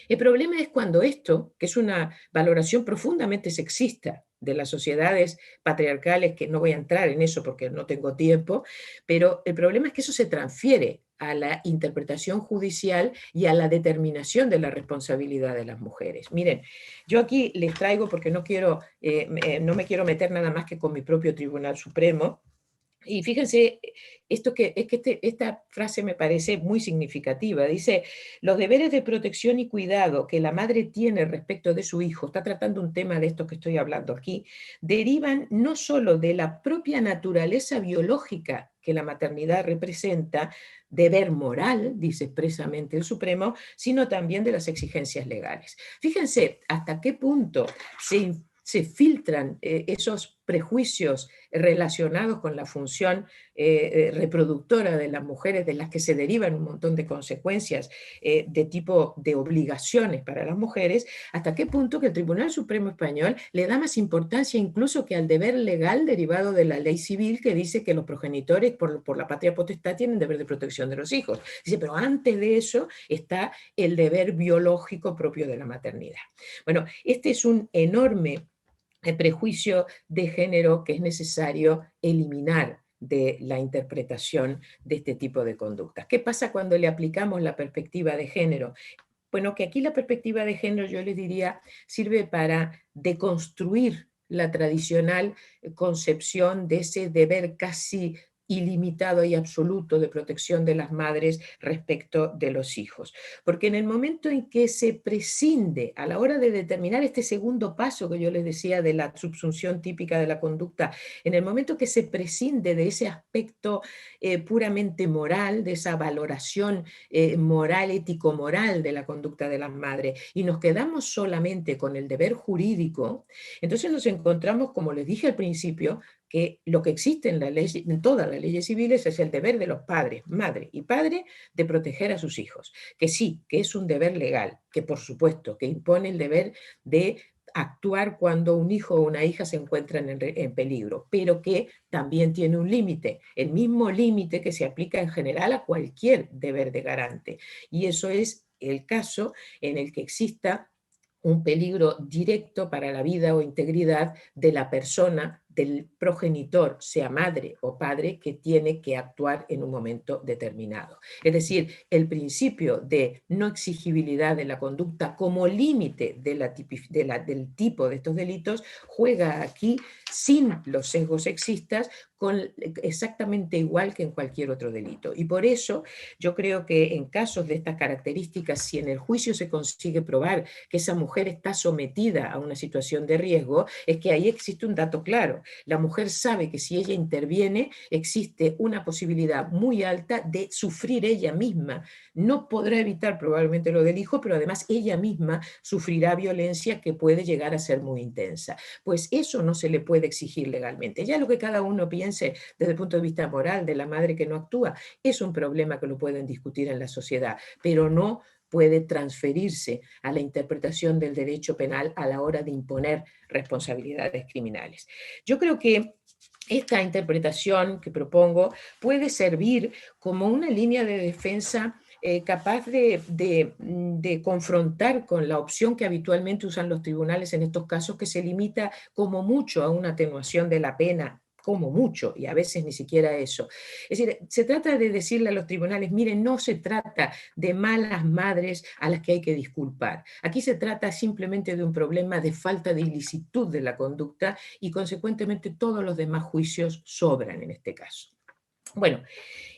El problema es cuando esto, que es una valoración profundamente sexista de las sociedades patriarcales, que no voy a entrar en eso porque no tengo tiempo, pero el problema es que eso se transfiere a la interpretación judicial y a la determinación de la responsabilidad de las mujeres. Miren, yo aquí les traigo, porque no me quiero meter nada más que con mi propio Tribunal Supremo, y fíjense, esta frase me parece muy significativa. Dice, los deberes de protección y cuidado que la madre tiene respecto de su hijo, está tratando un tema de esto que estoy hablando aquí, derivan no solo de la propia naturaleza biológica que la maternidad representa, deber moral, dice expresamente el Supremo, sino también de las exigencias legales. Fíjense hasta qué punto se filtran esos prejuicios relacionados con la función reproductora de las mujeres, de las que se derivan un montón de consecuencias de tipo de obligaciones para las mujeres, hasta qué punto que el Tribunal Supremo Español le da más importancia incluso que al deber legal derivado de la ley civil que dice que los progenitores por la patria potestad tienen deber de protección de los hijos. Dice, pero antes de eso está el deber biológico propio de la maternidad. Bueno, este es un enorme prejuicio de género que es necesario eliminar de la interpretación de este tipo de conductas. ¿Qué pasa cuando le aplicamos la perspectiva de género? Bueno, que aquí la perspectiva de género, yo les diría, sirve para deconstruir la tradicional concepción de ese deber casi ilimitado y absoluto de protección de las madres respecto de los hijos. Porque en el momento en que se prescinde, a la hora de determinar este segundo paso que yo les decía de la subsunción típica de la conducta, en el momento que se prescinde de ese aspecto puramente moral, de esa valoración moral, ético-moral de la conducta de las madres, y nos quedamos solamente con el deber jurídico, entonces nos encontramos, como les dije al principio, que lo que existe en, en todas las leyes civiles es el deber de los padres, madre y padre, de proteger a sus hijos. Que sí, que es un deber legal, que por supuesto, que impone el deber de actuar cuando un hijo o una hija se encuentran en peligro, pero que también tiene un límite, el mismo límite que se aplica en general a cualquier deber de garante. Y eso es el caso en el que exista un peligro directo para la vida o integridad de la persona, del progenitor, sea madre o padre, que tiene que actuar en un momento determinado. Es decir, el principio de no exigibilidad de la conducta como límite del tipo de estos delitos juega aquí sin los sesgos sexistas exactamente igual que en cualquier otro delito. Y por eso yo creo que en casos de estas características, si en el juicio se consigue probar que esa mujer está sometida a una situación de riesgo, es que ahí existe un dato claro. La mujer sabe que si ella interviene, existe una posibilidad muy alta de sufrir ella misma. No podrá evitar probablemente lo del hijo, pero además ella misma sufrirá violencia que puede llegar a ser muy intensa. Pues eso no se le puede exigir legalmente. Ya lo que cada uno piense desde el punto de vista moral de la madre que no actúa es un problema que lo pueden discutir en la sociedad, pero no puede transferirse a la interpretación del derecho penal a la hora de imponer responsabilidades criminales. Yo creo que esta interpretación que propongo puede servir como una línea de defensa capaz de confrontar con la opción que habitualmente usan los tribunales en estos casos, que se limita como mucho a una atenuación de la pena, como mucho, y a veces ni siquiera eso. Es decir, se trata de decirle a los tribunales, miren, no se trata de malas madres a las que hay que disculpar. Aquí se trata simplemente de un problema de falta de ilicitud de la conducta y consecuentemente todos los demás juicios sobran en este caso. Bueno,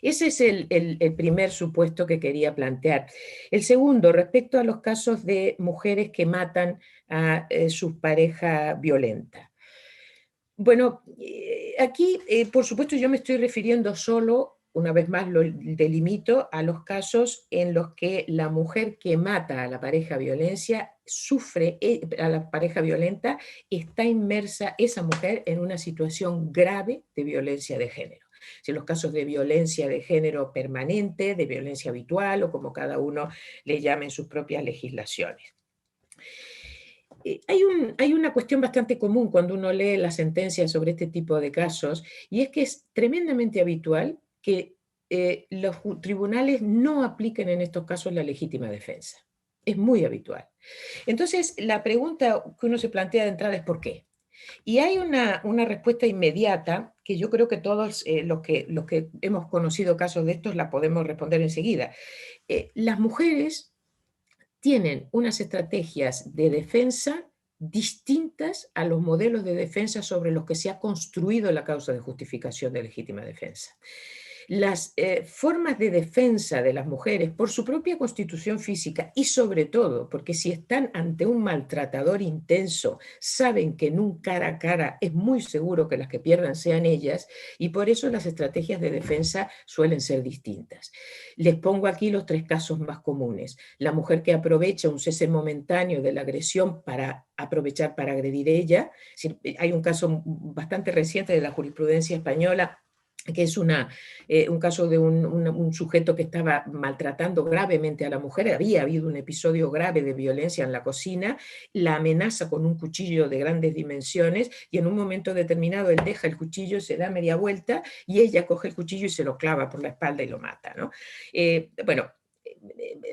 ese es el primer supuesto que quería plantear. El segundo, respecto a los casos de mujeres que matan a su pareja violenta. Bueno, aquí, por supuesto, yo me estoy refiriendo solo, una vez más lo delimito, a los casos en los que la mujer que mata a la pareja violencia sufre, a la pareja violenta, está inmersa esa mujer en una situación grave de violencia de género. Si los casos de violencia de género permanente, de violencia habitual o como cada uno le llame en sus propias legislaciones. Hay una cuestión bastante común cuando uno lee las sentencias sobre este tipo de casos, y es que es tremendamente habitual que los tribunales no apliquen en estos casos la legítima defensa. Es muy habitual. Entonces, la pregunta que uno se plantea de entrada es ¿por qué? Y hay una respuesta inmediata que yo creo que todos los que hemos conocido casos de estos la podemos responder enseguida. Las mujeres tienen unas estrategias de defensa distintas a los modelos de defensa sobre los que se ha construido la causa de justificación de legítima defensa. Las formas de defensa de las mujeres por su propia constitución física y sobre todo porque si están ante un maltratador intenso, saben que en un cara a cara es muy seguro que las que pierdan sean ellas, y por eso las estrategias de defensa suelen ser distintas. Les pongo aquí los tres casos más comunes. La mujer que aprovecha un cese momentáneo de la agresión para aprovechar para agredir a ella. Hay un caso bastante reciente de la jurisprudencia española que es un caso de un sujeto que estaba maltratando gravemente a la mujer. Había habido un episodio grave de violencia en la cocina, la amenaza con un cuchillo de grandes dimensiones y en un momento determinado él deja el cuchillo, se da media vuelta y ella coge el cuchillo y se lo clava por la espalda y lo mata, ¿no? Bueno,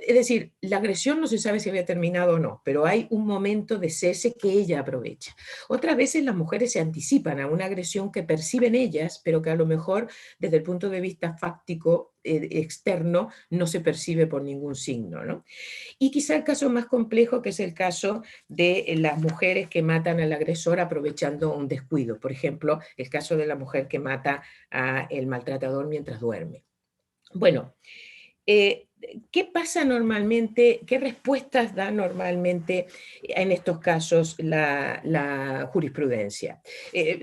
es decir, la agresión no se sabe si había terminado o no, pero hay un momento de cese que ella aprovecha. Otras veces las mujeres se anticipan a una agresión que perciben ellas, pero que a lo mejor desde el punto de vista fáctico externo no se percibe por ningún signo, ¿no? Y quizá el caso más complejo, que es el caso de las mujeres que matan al agresor aprovechando un descuido. Por ejemplo, el caso de la mujer que mata al maltratador mientras duerme. Bueno, eh, ¿qué pasa normalmente? ¿Qué respuestas da normalmente en estos casos la jurisprudencia?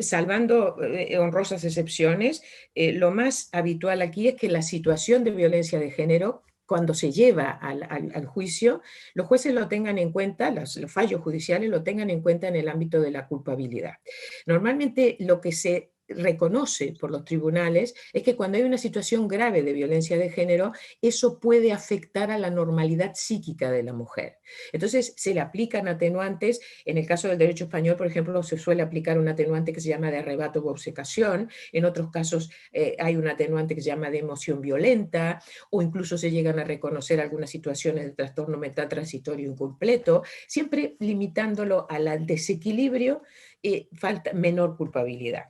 Salvando honrosas excepciones, lo más habitual aquí es que la situación de violencia de género, cuando se lleva al juicio, los jueces lo tengan en cuenta, los fallos judiciales lo tengan en cuenta en el ámbito de la culpabilidad. Normalmente lo que se reconoce por los tribunales es que cuando hay una situación grave de violencia de género, eso puede afectar a la normalidad psíquica de la mujer. Entonces se le aplican atenuantes. En el caso del derecho español, por ejemplo, se suele aplicar un atenuante que se llama de arrebato u obcecación. En otros casos hay un atenuante que se llama de emoción violenta, o incluso se llegan a reconocer algunas situaciones de trastorno mental transitorio incompleto, siempre limitándolo al desequilibrio, falta menor culpabilidad.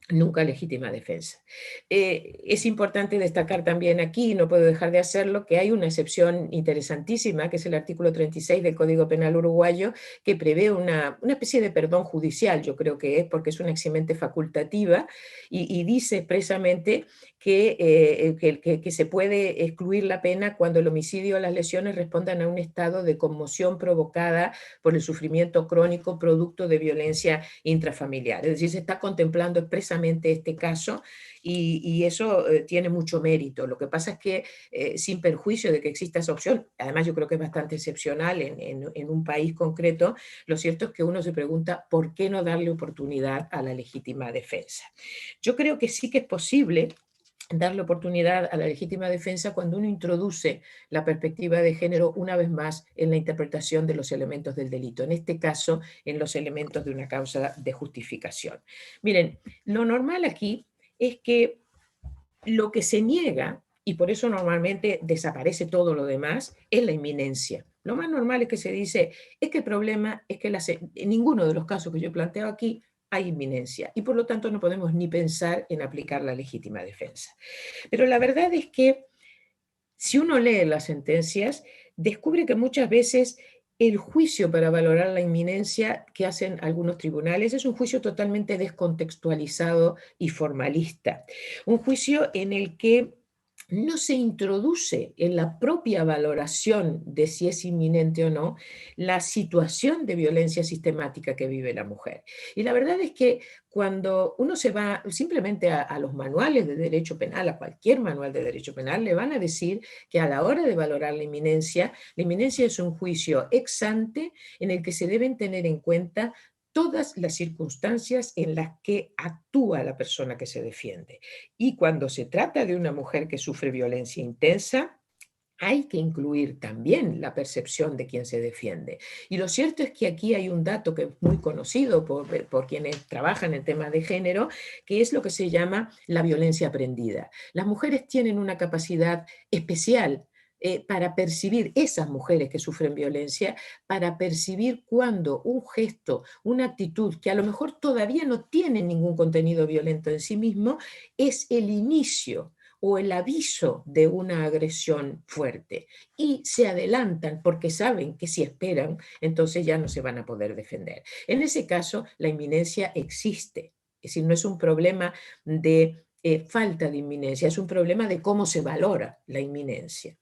Nunca legítima defensa. Es importante destacar también aquí, no puedo dejar de hacerlo, que hay una excepción interesantísima, que es el artículo 36 del Código Penal uruguayo, que prevé una especie de perdón judicial, yo creo que es, porque es una eximente facultativa, y dice expresamente que se puede excluir la pena cuando el homicidio o las lesiones respondan a un estado de conmoción provocada por el sufrimiento crónico producto de violencia intrafamiliar. Es decir, se está contemplando expresamente este caso y eso tiene mucho mérito. Lo que pasa es que sin perjuicio de que exista esa opción, además yo creo que es bastante excepcional en un país concreto, lo cierto es que uno se pregunta por qué no darle oportunidad a la legítima defensa. Yo creo que sí que es posible darle oportunidad a la legítima defensa cuando uno introduce la perspectiva de género una vez más en la interpretación de los elementos del delito, en este caso en los elementos de una causa de justificación. Miren, lo normal aquí es que lo que se niega, y por eso normalmente desaparece todo lo demás, es la inminencia. Lo más normal es que se dice, es que el problema es que en ninguno de los casos que yo planteo aquí hay inminencia y por lo tanto no podemos ni pensar en aplicar la legítima defensa. Pero la verdad es que si uno lee las sentencias, descubre que muchas veces el juicio para valorar la inminencia que hacen algunos tribunales es un juicio totalmente descontextualizado y formalista. Un juicio en el que no se introduce en la propia valoración de si es inminente o no la situación de violencia sistemática que vive la mujer. Y la verdad es que cuando uno se va simplemente a los manuales de derecho penal, a cualquier manual de derecho penal, le van a decir que a la hora de valorar la inminencia es un juicio ex ante en el que se deben tener en cuenta todas las circunstancias en las que actúa la persona que se defiende. Y cuando se trata de una mujer que sufre violencia intensa, hay que incluir también la percepción de quien se defiende. Y lo cierto es que aquí hay un dato que es muy conocido por quienes trabajan en temas de género, que es lo que se llama la violencia aprendida. Las mujeres tienen una capacidad especial para percibir, esas mujeres que sufren violencia, para percibir cuando un gesto, una actitud que a lo mejor todavía no tiene ningún contenido violento en sí mismo, es el inicio o el aviso de una agresión fuerte y se adelantan porque saben que si esperan, entonces ya no se van a poder defender. En ese caso, la inminencia existe, es decir, no es un problema de falta de inminencia, es un problema de cómo se valora la inminencia.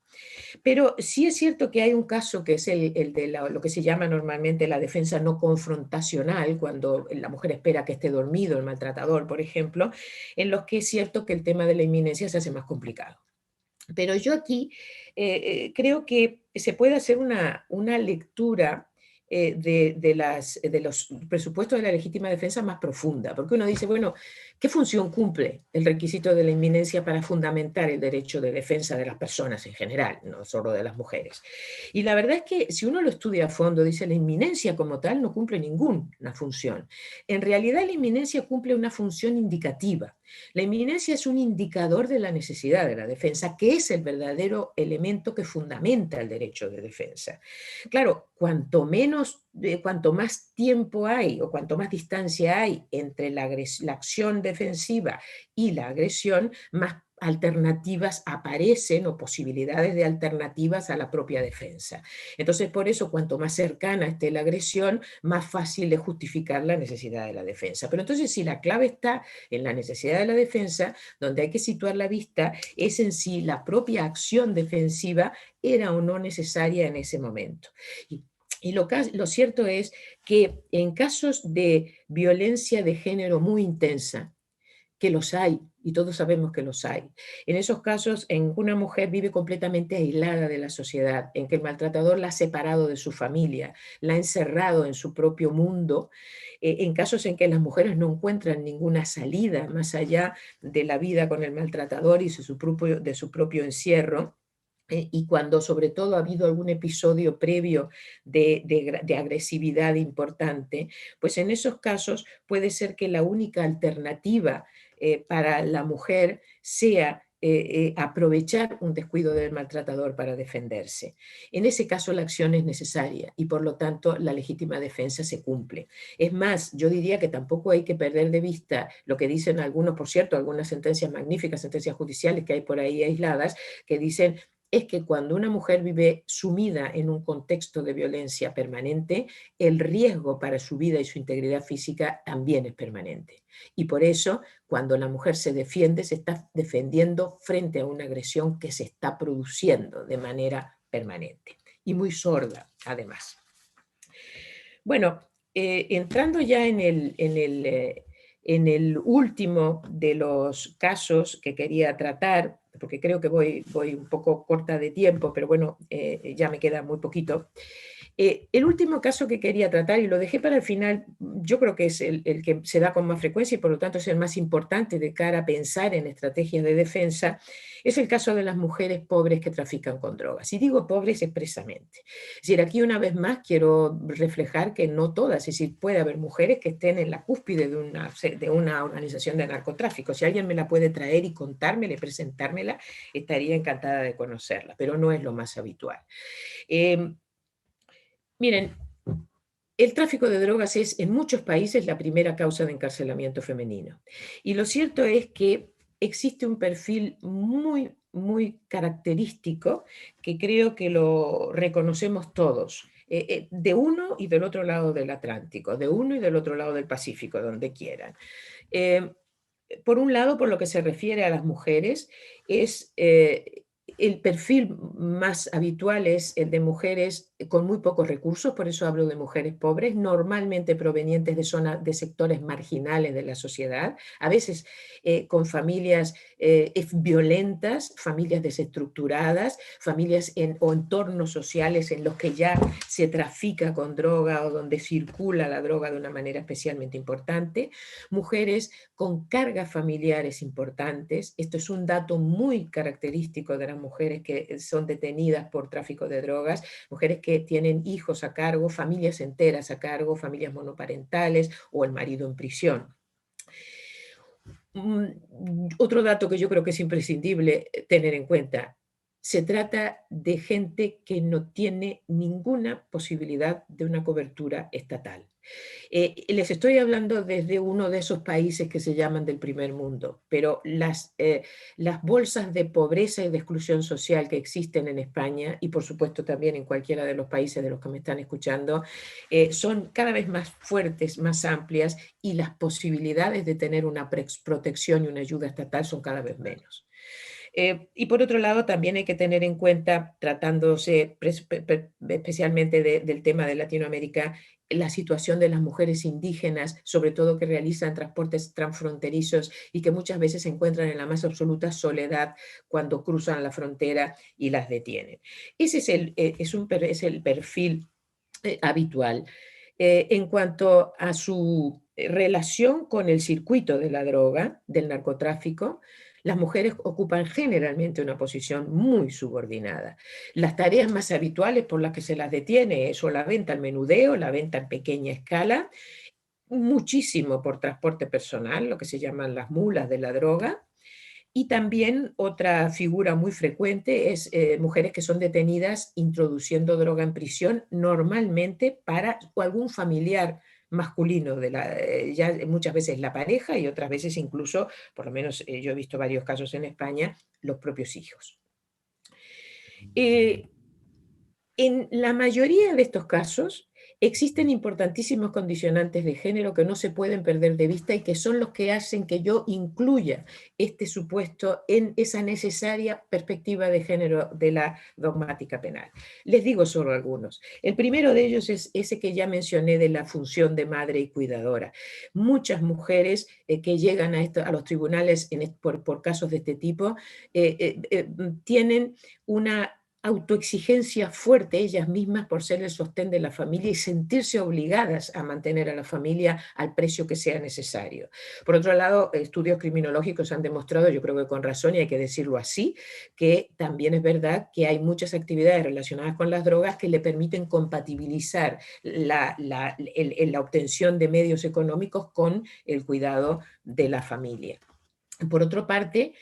Pero sí es cierto que hay un caso que es el de lo que se llama normalmente la defensa no confrontacional, cuando la mujer espera que esté dormido el maltratador, por ejemplo, en los que es cierto que el tema de la inminencia se hace más complicado. Pero yo aquí creo que se puede hacer una lectura de los presupuestos de la legítima defensa más profunda, porque uno dice, bueno, ¿qué función cumple el requisito de la inminencia para fundamentar el derecho de defensa de las personas en general, no solo de las mujeres? Y la verdad es que si uno lo estudia a fondo, dice, la inminencia como tal no cumple ninguna función. En realidad la inminencia cumple una función indicativa, La inminencia es un indicador de la necesidad de la defensa, que es el verdadero elemento que fundamenta el derecho de defensa. Claro, cuanto más tiempo hay o cuanto más distancia hay entre la acción defensiva y la agresión, más alternativas aparecen o posibilidades de alternativas a la propia defensa. Entonces, por eso, cuanto más cercana esté la agresión, más fácil es justificar la necesidad de la defensa. Pero entonces, si la clave está en la necesidad de la defensa, donde hay que situar la vista es en si la propia acción defensiva era o no necesaria en ese momento. Y lo cierto es que en casos de violencia de género muy intensa, que los hay, y todos sabemos que los hay. En esos casos, en una mujer vive completamente aislada de la sociedad, en que el maltratador la ha separado de su familia, la ha encerrado en su propio mundo, en casos en que las mujeres no encuentran ninguna salida más allá de la vida con el maltratador y de su propio encierro, y cuando sobre todo ha habido algún episodio previo de agresividad importante, pues en esos casos puede ser que la única alternativa para la mujer sea aprovechar un descuido del maltratador para defenderse. En ese caso la acción es necesaria y por lo tanto la legítima defensa se cumple. Es más, yo diría que tampoco hay que perder de vista lo que dicen algunos, por cierto, algunas sentencias magníficas, sentencias judiciales que hay por ahí aisladas, que dicen es que cuando una mujer vive sumida en un contexto de violencia permanente, el riesgo para su vida y su integridad física también es permanente. Y por eso, cuando la mujer se defiende, se está defendiendo frente a una agresión que se está produciendo de manera permanente y muy sorda, además. Bueno, entrando ya en el último de los casos que quería tratar, porque creo que voy un poco corta de tiempo, pero bueno, ya me queda muy poquito. El último caso que quería tratar, y lo dejé para el final, yo creo que es el que se da con más frecuencia y por lo tanto es el más importante de cara a pensar en estrategias de defensa, es el caso de las mujeres pobres que trafican con drogas. Y digo pobres expresamente. Es decir, aquí una vez más quiero reflejar que no todas, es decir, puede haber mujeres que estén en la cúspide de una organización de narcotráfico. Si alguien me la puede traer y contármela y presentármela, estaría encantada de conocerla, pero no es lo más habitual. Miren, el tráfico de drogas es en muchos países la primera causa de encarcelamiento femenino. Y lo cierto es que existe un perfil muy, muy característico que creo que lo reconocemos todos, de uno y del otro lado del Atlántico, de uno y del otro lado del Pacífico, donde quieran. Por un lado, por lo que se refiere a las mujeres, es el perfil más habitual es el de mujeres con muy pocos recursos, por eso hablo de mujeres pobres, normalmente provenientes de sectores marginales de la sociedad, a veces con familias violentas, familias desestructuradas, familias o entornos sociales en los que ya se trafica con droga o donde circula la droga de una manera especialmente importante, mujeres con cargas familiares importantes. Esto es un dato muy característico de las mujeres que son detenidas por tráfico de drogas, mujeres que tienen hijos a cargo, familias enteras a cargo, familias monoparentales o el marido en prisión. Otro dato que yo creo que es imprescindible tener en cuenta, se trata de gente que no tiene ninguna posibilidad de una cobertura estatal. Les estoy hablando desde uno de esos países que se llaman del primer mundo, pero las bolsas de pobreza y de exclusión social que existen en España y por supuesto también en cualquiera de los países de los que me están escuchando, son cada vez más fuertes, más amplias y las posibilidades de tener una protección y una ayuda estatal son cada vez menos. Y por otro lado, también hay que tener en cuenta, tratándose especialmente del tema de Latinoamérica, la situación de las mujeres indígenas, sobre todo que realizan transportes transfronterizos y que muchas veces se encuentran en la más absoluta soledad cuando cruzan la frontera y las detienen. Ese es el perfil habitual. En cuanto a su relación con el circuito de la droga, del narcotráfico, las mujeres ocupan generalmente una posición muy subordinada. Las tareas más habituales por las que se las detiene es o la venta al menudeo, la venta en pequeña escala, muchísimo por transporte personal, lo que se llaman las mulas de la droga. Y también otra figura muy frecuente es mujeres que son detenidas introduciendo droga en prisión, normalmente para algún familiar masculino, ya muchas veces la pareja y otras veces incluso, por lo menos yo he visto varios casos en España, los propios hijos. En la mayoría de estos casos existen importantísimos condicionantes de género que no se pueden perder de vista y que son los que hacen que yo incluya este supuesto en esa necesaria perspectiva de género de la dogmática penal. Les digo solo algunos. El primero de ellos es ese que ya mencioné de la función de madre y cuidadora. Muchas mujeres que llegan a los tribunales por casos de este tipo tienen una autoexigencia fuerte ellas mismas por ser el sostén de la familia y sentirse obligadas a mantener a la familia al precio que sea necesario. Por otro lado, estudios criminológicos han demostrado, yo creo que con razón y hay que decirlo así, que también es verdad que hay muchas actividades relacionadas con las drogas que le permiten compatibilizar la obtención de medios económicos con el cuidado de la familia. Por otra parte,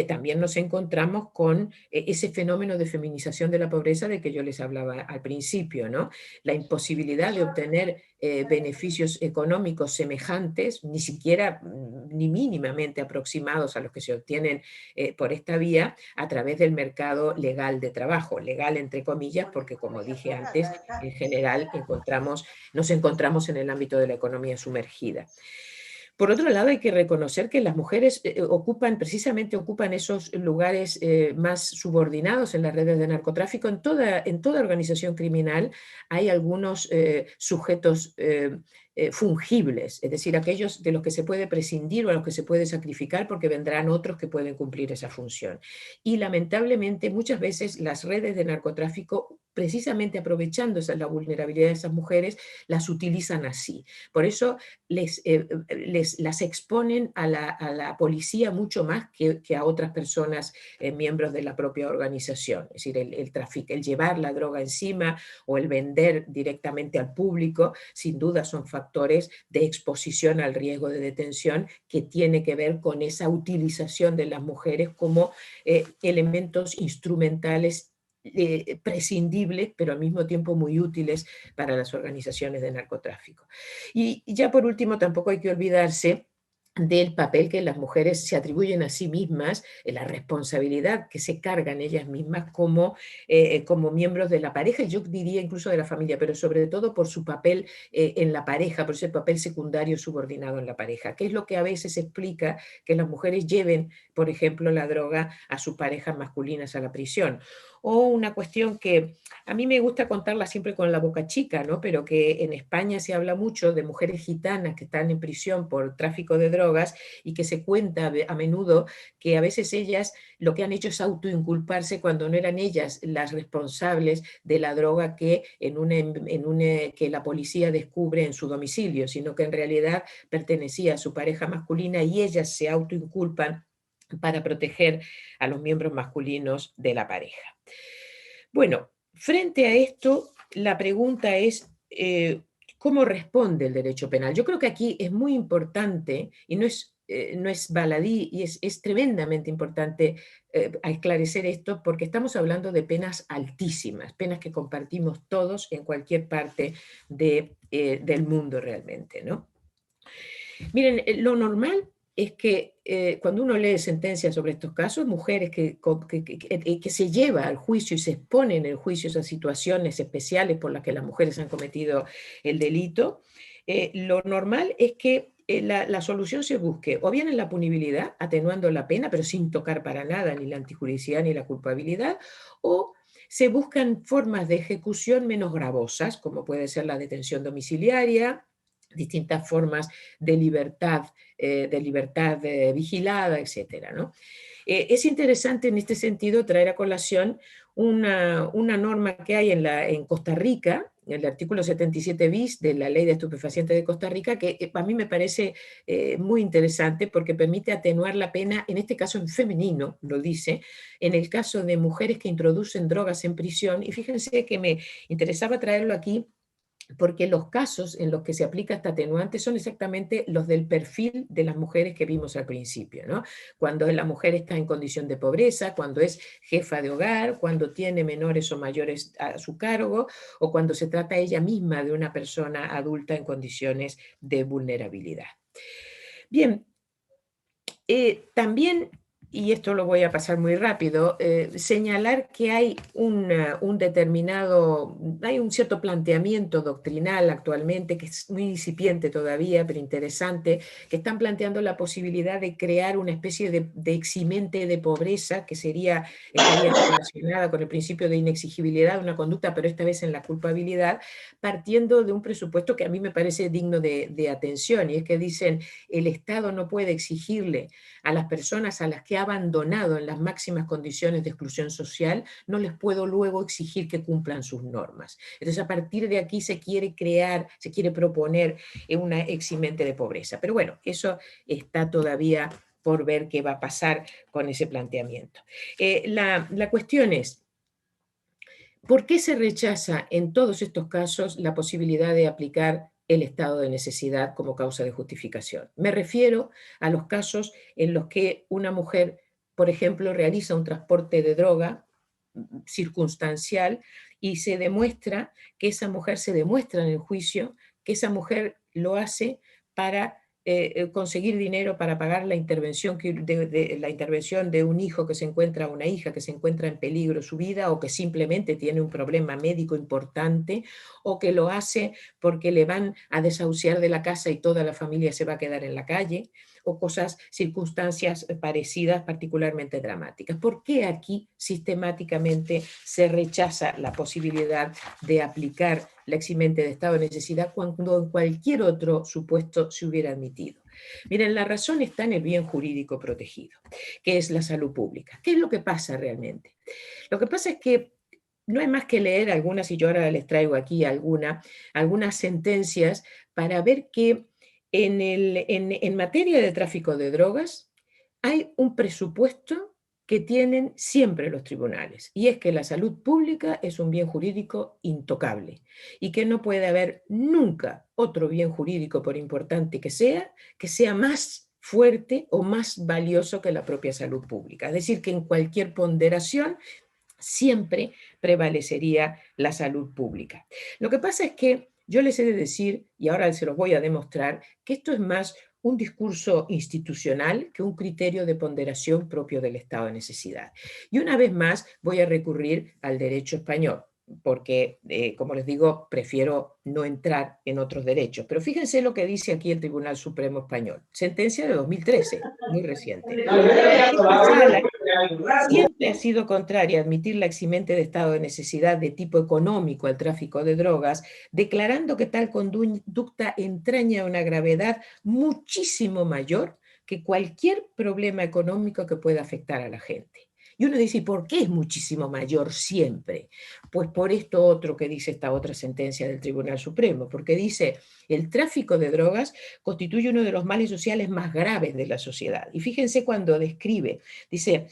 también nos encontramos con ese fenómeno de feminización de la pobreza de que yo les hablaba al principio, ¿no? La imposibilidad de obtener beneficios económicos semejantes, ni siquiera ni mínimamente aproximados a los que se obtienen por esta vía a través del mercado legal de trabajo, legal entre comillas, porque como dije antes, en general nos encontramos en el ámbito de la economía sumergida. Por otro lado, hay que reconocer que las mujeres precisamente ocupan esos lugares más subordinados en las redes de narcotráfico. En toda organización criminal hay algunos sujetos fungibles, es decir, aquellos de los que se puede prescindir o a los que se puede sacrificar porque vendrán otros que pueden cumplir esa función. Y lamentablemente muchas veces las redes de narcotráfico, precisamente aprovechando la vulnerabilidad de esas mujeres, las utilizan así. Por eso las exponen a la policía mucho más que a otras personas, miembros de la propia organización. Es decir, el llevar la droga encima o el vender directamente al público, sin duda son factores de exposición al riesgo de detención que tiene que ver con esa utilización de las mujeres como elementos instrumentales prescindibles, pero al mismo tiempo muy útiles para las organizaciones de narcotráfico. Y ya por último, tampoco hay que olvidarse del papel que las mujeres se atribuyen a sí mismas, la responsabilidad que se cargan ellas mismas como miembros de la pareja, y yo diría incluso de la familia, pero sobre todo por su papel en la pareja, por ese papel secundario subordinado en la pareja, que es lo que a veces explica que las mujeres lleven, por ejemplo, la droga a sus parejas masculinas a la prisión. O una cuestión que a mí me gusta contarla siempre con la boca chica, ¿no? Pero que en España se habla mucho de mujeres gitanas que están en prisión por tráfico de drogas y que se cuenta a menudo que a veces ellas lo que han hecho es autoinculparse cuando no eran ellas las responsables de la droga que que la policía descubre en su domicilio, sino que en realidad pertenecía a su pareja masculina y ellas se autoinculpan para proteger a los miembros masculinos de la pareja. Bueno, frente a esto, la pregunta es, ¿cómo responde el derecho penal? Yo creo que aquí es muy importante, y no es baladí, y es tremendamente importante esclarecer esto, porque estamos hablando de penas altísimas, penas que compartimos todos en cualquier parte del mundo realmente, ¿no? Miren, lo normal es que cuando uno lee sentencias sobre estos casos, mujeres que se lleva al juicio y se exponen en el juicio esas situaciones especiales por las que las mujeres han cometido el delito, lo normal es que la solución se busque o bien en la punibilidad, atenuando la pena, pero sin tocar para nada ni la antijuricidad ni la culpabilidad, o se buscan formas de ejecución menos gravosas, como puede ser la detención domiciliaria, distintas formas de libertad vigilada, etcétera, ¿no? Es interesante en este sentido traer a colación una norma que hay en Costa Rica, el artículo 77 bis de la Ley de Estupefacientes de Costa Rica, que a mí me parece muy interesante porque permite atenuar la pena, en este caso en femenino, lo dice, en el caso de mujeres que introducen drogas en prisión. Y fíjense que me interesaba traerlo aquí porque los casos en los que se aplica esta atenuante son exactamente los del perfil de las mujeres que vimos al principio, ¿no? Cuando la mujer está en condición de pobreza, cuando es jefa de hogar, cuando tiene menores o mayores a su cargo, o cuando se trata ella misma de una persona adulta en condiciones de vulnerabilidad. Bien, también, y esto lo voy a pasar muy rápido, señalar que hay hay un cierto planteamiento doctrinal actualmente, que es muy incipiente todavía, pero interesante, que están planteando la posibilidad de crear una especie de eximente de pobreza, que estaría relacionada con el principio de inexigibilidad de una conducta, pero esta vez en la culpabilidad, partiendo de un presupuesto que a mí me parece digno de atención, y es que dicen, el Estado no puede exigirle a las personas a las que ha abandonado en las máximas condiciones de exclusión social, no les puedo luego exigir que cumplan sus normas. Entonces, a partir de aquí se quiere crear, se quiere proponer una eximente de pobreza. Pero bueno, eso está todavía por ver qué va a pasar con ese planteamiento. La cuestión es, ¿por qué se rechaza en todos estos casos la posibilidad de aplicar el estado de necesidad como causa de justificación? Me refiero a los casos en los que una mujer, por ejemplo, realiza un transporte de droga circunstancial y se demuestra que esa mujer, se demuestra en el juicio que esa mujer lo hace para conseguir dinero para pagar la intervención, la intervención de un hijo que se encuentra, una hija que se encuentra en peligro su vida, o que simplemente tiene un problema médico importante, o que lo hace porque le van a desahuciar de la casa y toda la familia se va a quedar en la calle, o circunstancias parecidas particularmente dramáticas. ¿Por qué aquí sistemáticamente se rechaza la posibilidad de aplicar la eximente de estado de necesidad cuando en cualquier otro supuesto se hubiera admitido? Miren, la razón está en el bien jurídico protegido, que es la salud pública. ¿Qué es lo que pasa realmente? Lo que pasa es que no hay más que leer algunas, y yo ahora les traigo aquí algunas sentencias para ver que en materia de tráfico de drogas hay un presupuesto que tienen siempre los tribunales, y es que la salud pública es un bien jurídico intocable y que no puede haber nunca otro bien jurídico, por importante que sea más fuerte o más valioso que la propia salud pública. Es decir, que en cualquier ponderación siempre prevalecería la salud pública. Lo que pasa es que yo les he de decir, y ahora se los voy a demostrar, que esto es más un discurso institucional que un criterio de ponderación propio del estado de necesidad. Y una vez más voy a recurrir al derecho español, porque, como les digo, prefiero no entrar en otros derechos. Pero fíjense lo que dice aquí el Tribunal Supremo Español. Sentencia de 2013, muy reciente. Esta sala siempre ha sido contraria a admitir la eximente de estado de necesidad de tipo económico al tráfico de drogas, declarando que tal conducta entraña una gravedad muchísimo mayor que cualquier problema económico que pueda afectar a la gente. Y uno dice, ¿por qué es muchísimo mayor siempre? Pues por esto otro que dice esta otra sentencia del Tribunal Supremo, porque dice, el tráfico de drogas constituye uno de los males sociales más graves de la sociedad. Y fíjense cuando describe, dice,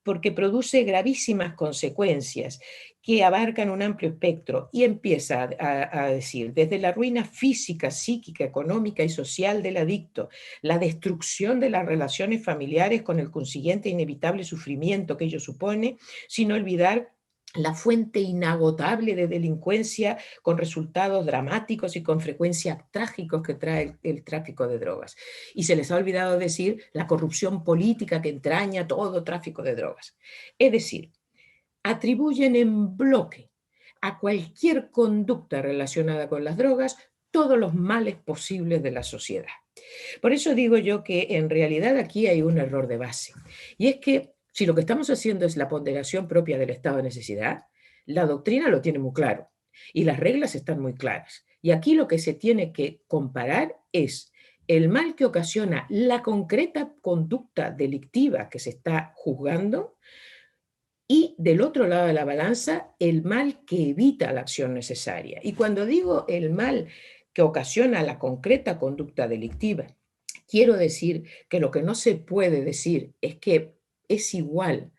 porque produce gravísimas consecuencias que abarcan un amplio espectro, y empieza a decir, desde la ruina física, psíquica, económica y social del adicto, la destrucción de las relaciones familiares con el consiguiente inevitable sufrimiento que ello supone, sin olvidar la fuente inagotable de delincuencia con resultados dramáticos y con frecuencia trágicos que trae el tráfico de drogas. Y se les ha olvidado decir la corrupción política que entraña todo tráfico de drogas. Es decir, atribuyen en bloque a cualquier conducta relacionada con las drogas todos los males posibles de la sociedad. Por eso digo yo que en realidad aquí hay un error de base, y es que si lo que estamos haciendo es la ponderación propia del estado de necesidad, la doctrina lo tiene muy claro y las reglas están muy claras. Y aquí lo que se tiene que comparar es el mal que ocasiona la concreta conducta delictiva que se está juzgando, y del otro lado de la balanza, el mal que evita la acción necesaria. Y cuando digo el mal que ocasiona la concreta conducta delictiva, quiero decir que lo que no se puede decir es que es igual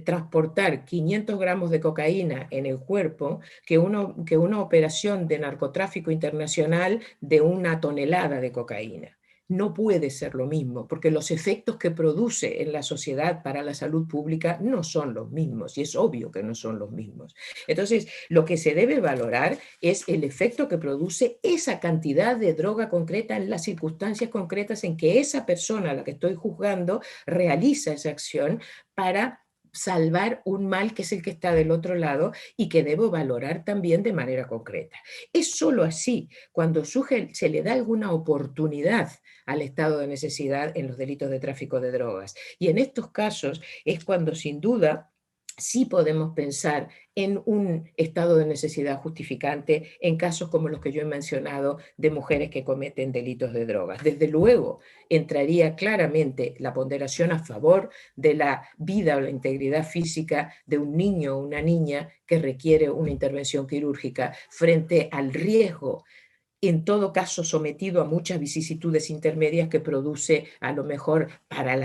transportar 500 gramos de cocaína en el cuerpo que una operación de narcotráfico internacional de 1 tonelada de cocaína. No puede ser lo mismo, porque los efectos que produce en la sociedad para la salud pública no son los mismos, y es obvio que no son los mismos. Entonces, lo que se debe valorar es el efecto que produce esa cantidad de droga concreta en las circunstancias concretas en que esa persona a la que estoy juzgando realiza esa acción para salvar un mal que es el que está del otro lado y que debo valorar también de manera concreta. Es solo así, cuando se le da alguna oportunidad al estado de necesidad en los delitos de tráfico de drogas. Y en estos casos es cuando sin duda sí podemos pensar en un estado de necesidad justificante en casos como los que yo he mencionado de mujeres que cometen delitos de drogas. Desde luego, entraría claramente la ponderación a favor de la vida o la integridad física de un niño o una niña que requiere una intervención quirúrgica frente al riesgo, en todo caso sometido a muchas vicisitudes intermedias que produce a lo mejor para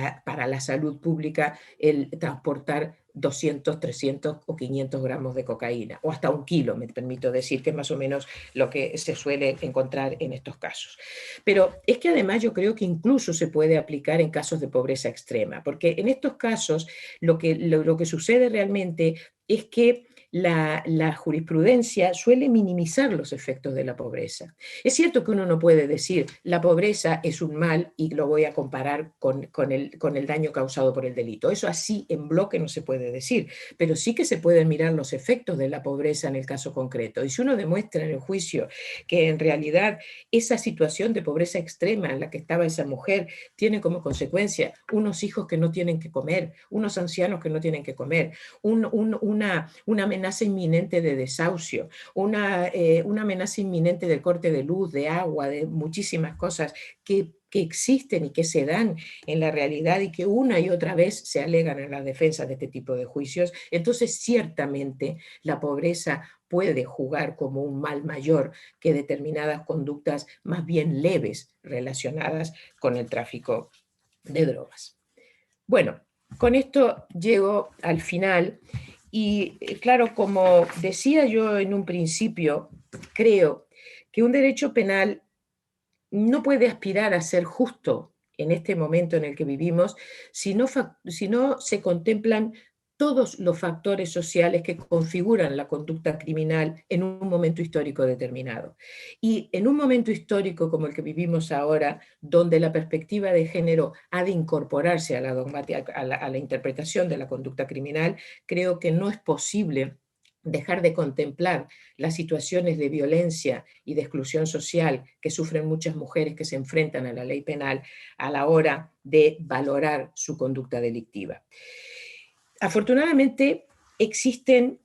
la salud pública el transportar 200, 300 o 500 gramos de cocaína, o hasta 1 kilo, me permito decir, que es más o menos lo que se suele encontrar en estos casos. Pero es que además yo creo que incluso se puede aplicar en casos de pobreza extrema, porque en estos casos lo que sucede realmente es que la jurisprudencia suele minimizar los efectos de la pobreza. Es cierto que uno no puede decir la pobreza es un mal y lo voy a comparar con el daño causado por el delito. Eso así en bloque no se puede decir, pero sí que se pueden mirar los efectos de la pobreza en el caso concreto. Y si uno demuestra en el juicio que en realidad esa situación de pobreza extrema en la que estaba esa mujer tiene como consecuencia unos hijos que no tienen que comer, unos ancianos que no tienen que comer, una amenaza inminente de desahucio, una amenaza inminente de corte de luz, de agua, de muchísimas cosas que existen y que se dan en la realidad y que una y otra vez se alegan en la defensa de este tipo de juicios, entonces ciertamente la pobreza puede jugar como un mal mayor que determinadas conductas más bien leves relacionadas con el tráfico de drogas. Bueno, con esto llego al final y claro, como decía yo en un principio, creo que un derecho penal no puede aspirar a ser justo en este momento en el que vivimos si no se contemplan todos los factores sociales que configuran la conducta criminal en un momento histórico determinado. Y en un momento histórico como el que vivimos ahora, donde la perspectiva de género ha de incorporarse a la interpretación de la conducta criminal, creo que no es posible dejar de contemplar las situaciones de violencia y de exclusión social que sufren muchas mujeres que se enfrentan a la ley penal a la hora de valorar su conducta delictiva. Afortunadamente existen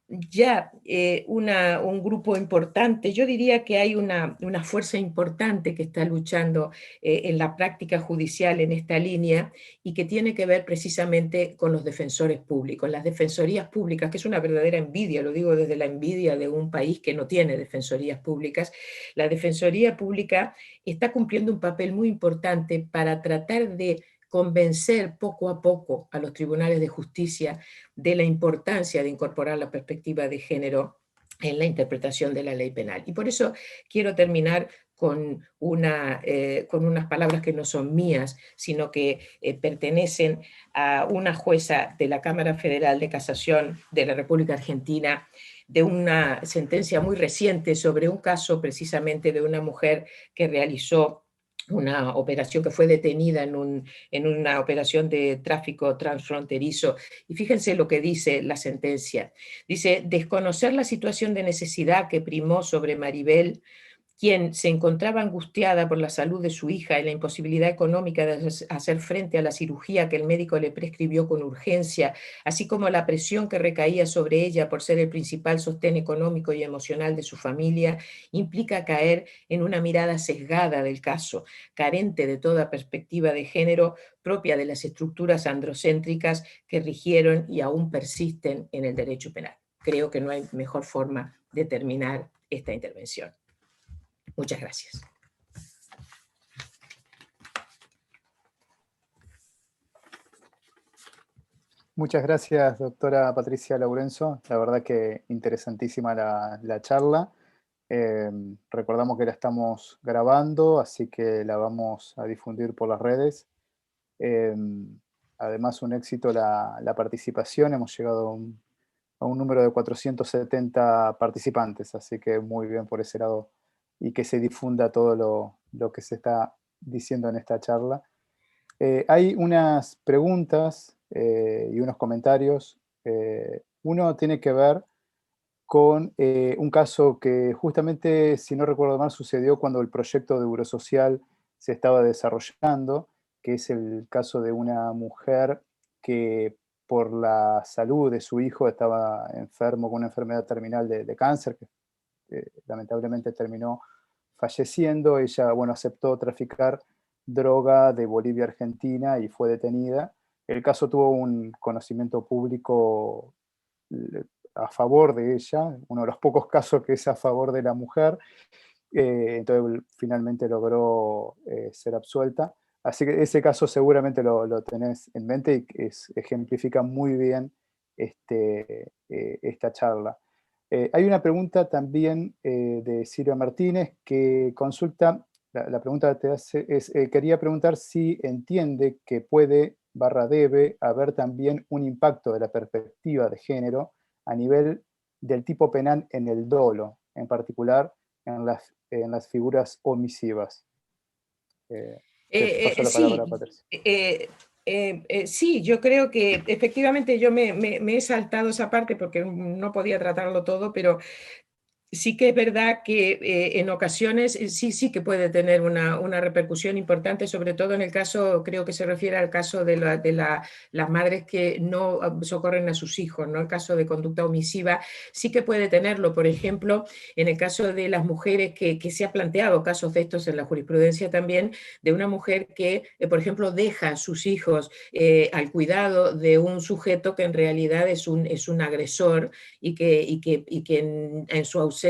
un grupo importante, yo diría que hay una fuerza importante que está luchando en la práctica judicial en esta línea y que tiene que ver precisamente con los defensores públicos, las defensorías públicas, que es una verdadera envidia, lo digo desde la envidia de un país que no tiene defensorías públicas. La defensoría pública está cumpliendo un papel muy importante para tratar de convencer poco a poco a los tribunales de justicia de la importancia de incorporar la perspectiva de género en la interpretación de la ley penal. Y por eso quiero terminar con unas palabras que no son mías, sino que pertenecen a una jueza de la Cámara Federal de Casación de la República Argentina, de una sentencia muy reciente sobre un caso precisamente de una mujer que realizó una operación, que fue detenida en una operación de tráfico transfronterizo. Y fíjense lo que dice la sentencia. Dice: desconocer la situación de necesidad que primó sobre Maribel, quien se encontraba angustiada por la salud de su hija y la imposibilidad económica de hacer frente a la cirugía que el médico le prescribió con urgencia, así como la presión que recaía sobre ella por ser el principal sostén económico y emocional de su familia, implica caer en una mirada sesgada del caso, carente de toda perspectiva de género propia de las estructuras androcéntricas que rigieron y aún persisten en el derecho penal. Creo que no hay mejor forma de terminar esta intervención. Muchas gracias. Muchas gracias, doctora Patricia Laurenzo. La verdad que interesantísima la charla. Recordamos que la estamos grabando, así que la vamos a difundir por las redes. Eh, Además, un éxito la participación. Hemos llegado a un número de 470 participantes, así que muy bien por ese lado. Y que se difunda todo lo que se está diciendo en esta charla. Hay unas preguntas y unos comentarios. Uno tiene que ver con un caso que justamente, si no recuerdo mal, sucedió cuando el proyecto de Eurosocial se estaba desarrollando, que es el caso de una mujer que por la salud de su hijo estaba enfermo con una enfermedad terminal de cáncer, que lamentablemente terminó falleciendo. Ella, bueno, aceptó traficar droga de Bolivia a Argentina y fue detenida. El caso tuvo un conocimiento público a favor de ella, uno de los pocos casos que es a favor de la mujer, entonces finalmente logró ser absuelta. Así que ese caso seguramente lo tenés en mente y ejemplifica muy bien esta charla. Hay una pregunta también de Silvia Martínez que consulta, la pregunta que te hace es, quería preguntar si entiende que puede debe haber también un impacto de la perspectiva de género a nivel del tipo penal en el dolo, en particular en las figuras omisivas. Te paso la palabra, Sí, Patricia. Sí, yo creo que efectivamente yo me he saltado esa parte porque no podía tratarlo todo, pero sí que es verdad que en ocasiones sí que puede tener una repercusión importante, sobre todo en el caso, creo que se refiere al caso de las madres que no socorren a sus hijos, ¿no? El caso de conducta omisiva sí que puede tenerlo. Por ejemplo, en el caso de las mujeres que se ha planteado casos de estos en la jurisprudencia también, de una mujer que, por ejemplo, deja a sus hijos al cuidado de un sujeto que en realidad es un agresor y que en su ausencia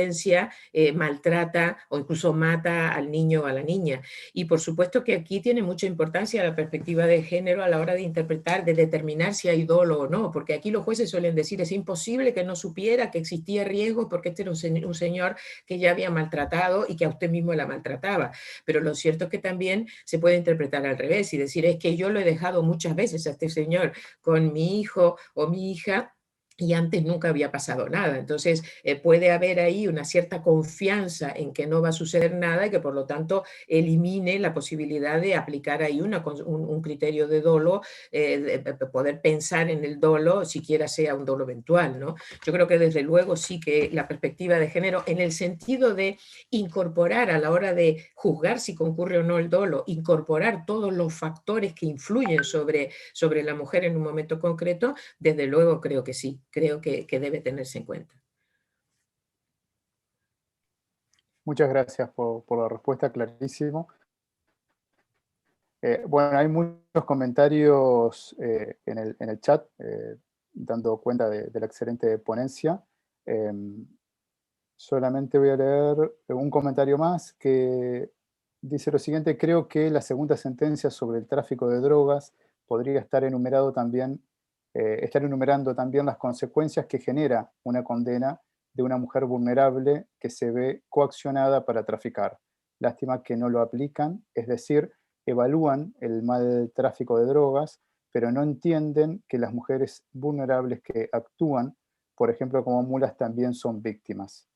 maltrata o incluso mata al niño o a la niña. Y por supuesto que aquí tiene mucha importancia la perspectiva de género a la hora de interpretar, de determinar si hay dolo o no, porque aquí los jueces suelen decir es imposible que no supiera que existía riesgo porque este era un señor que ya había maltratado y que a usted mismo la maltrataba. Pero lo cierto es que también se puede interpretar al revés y decir es que yo lo he dejado muchas veces a este señor con mi hijo o mi hija y antes nunca había pasado nada. Entonces, puede haber ahí una cierta confianza en que no va a suceder nada y que por lo tanto elimine la posibilidad de aplicar ahí un criterio de dolo, de poder pensar en el dolo, siquiera sea un dolo eventual, ¿no? Yo creo que desde luego sí que la perspectiva de género, en el sentido de incorporar a la hora de juzgar si concurre o no el dolo, incorporar todos los factores que influyen sobre la mujer en un momento concreto, desde luego creo que sí, creo que debe tenerse en cuenta. Muchas gracias por la respuesta, clarísimo. Bueno, hay muchos comentarios en el chat, dando cuenta de la excelente ponencia. Solamente voy a leer un comentario más que dice lo siguiente: creo que la segunda sentencia sobre el tráfico de drogas podría estar estar enumerando también las consecuencias que genera una condena de una mujer vulnerable que se ve coaccionada para traficar. Lástima que no lo aplican, es decir, evalúan el mal tráfico de drogas, pero no entienden que las mujeres vulnerables que actúan, por ejemplo, como mulas, también son víctimas.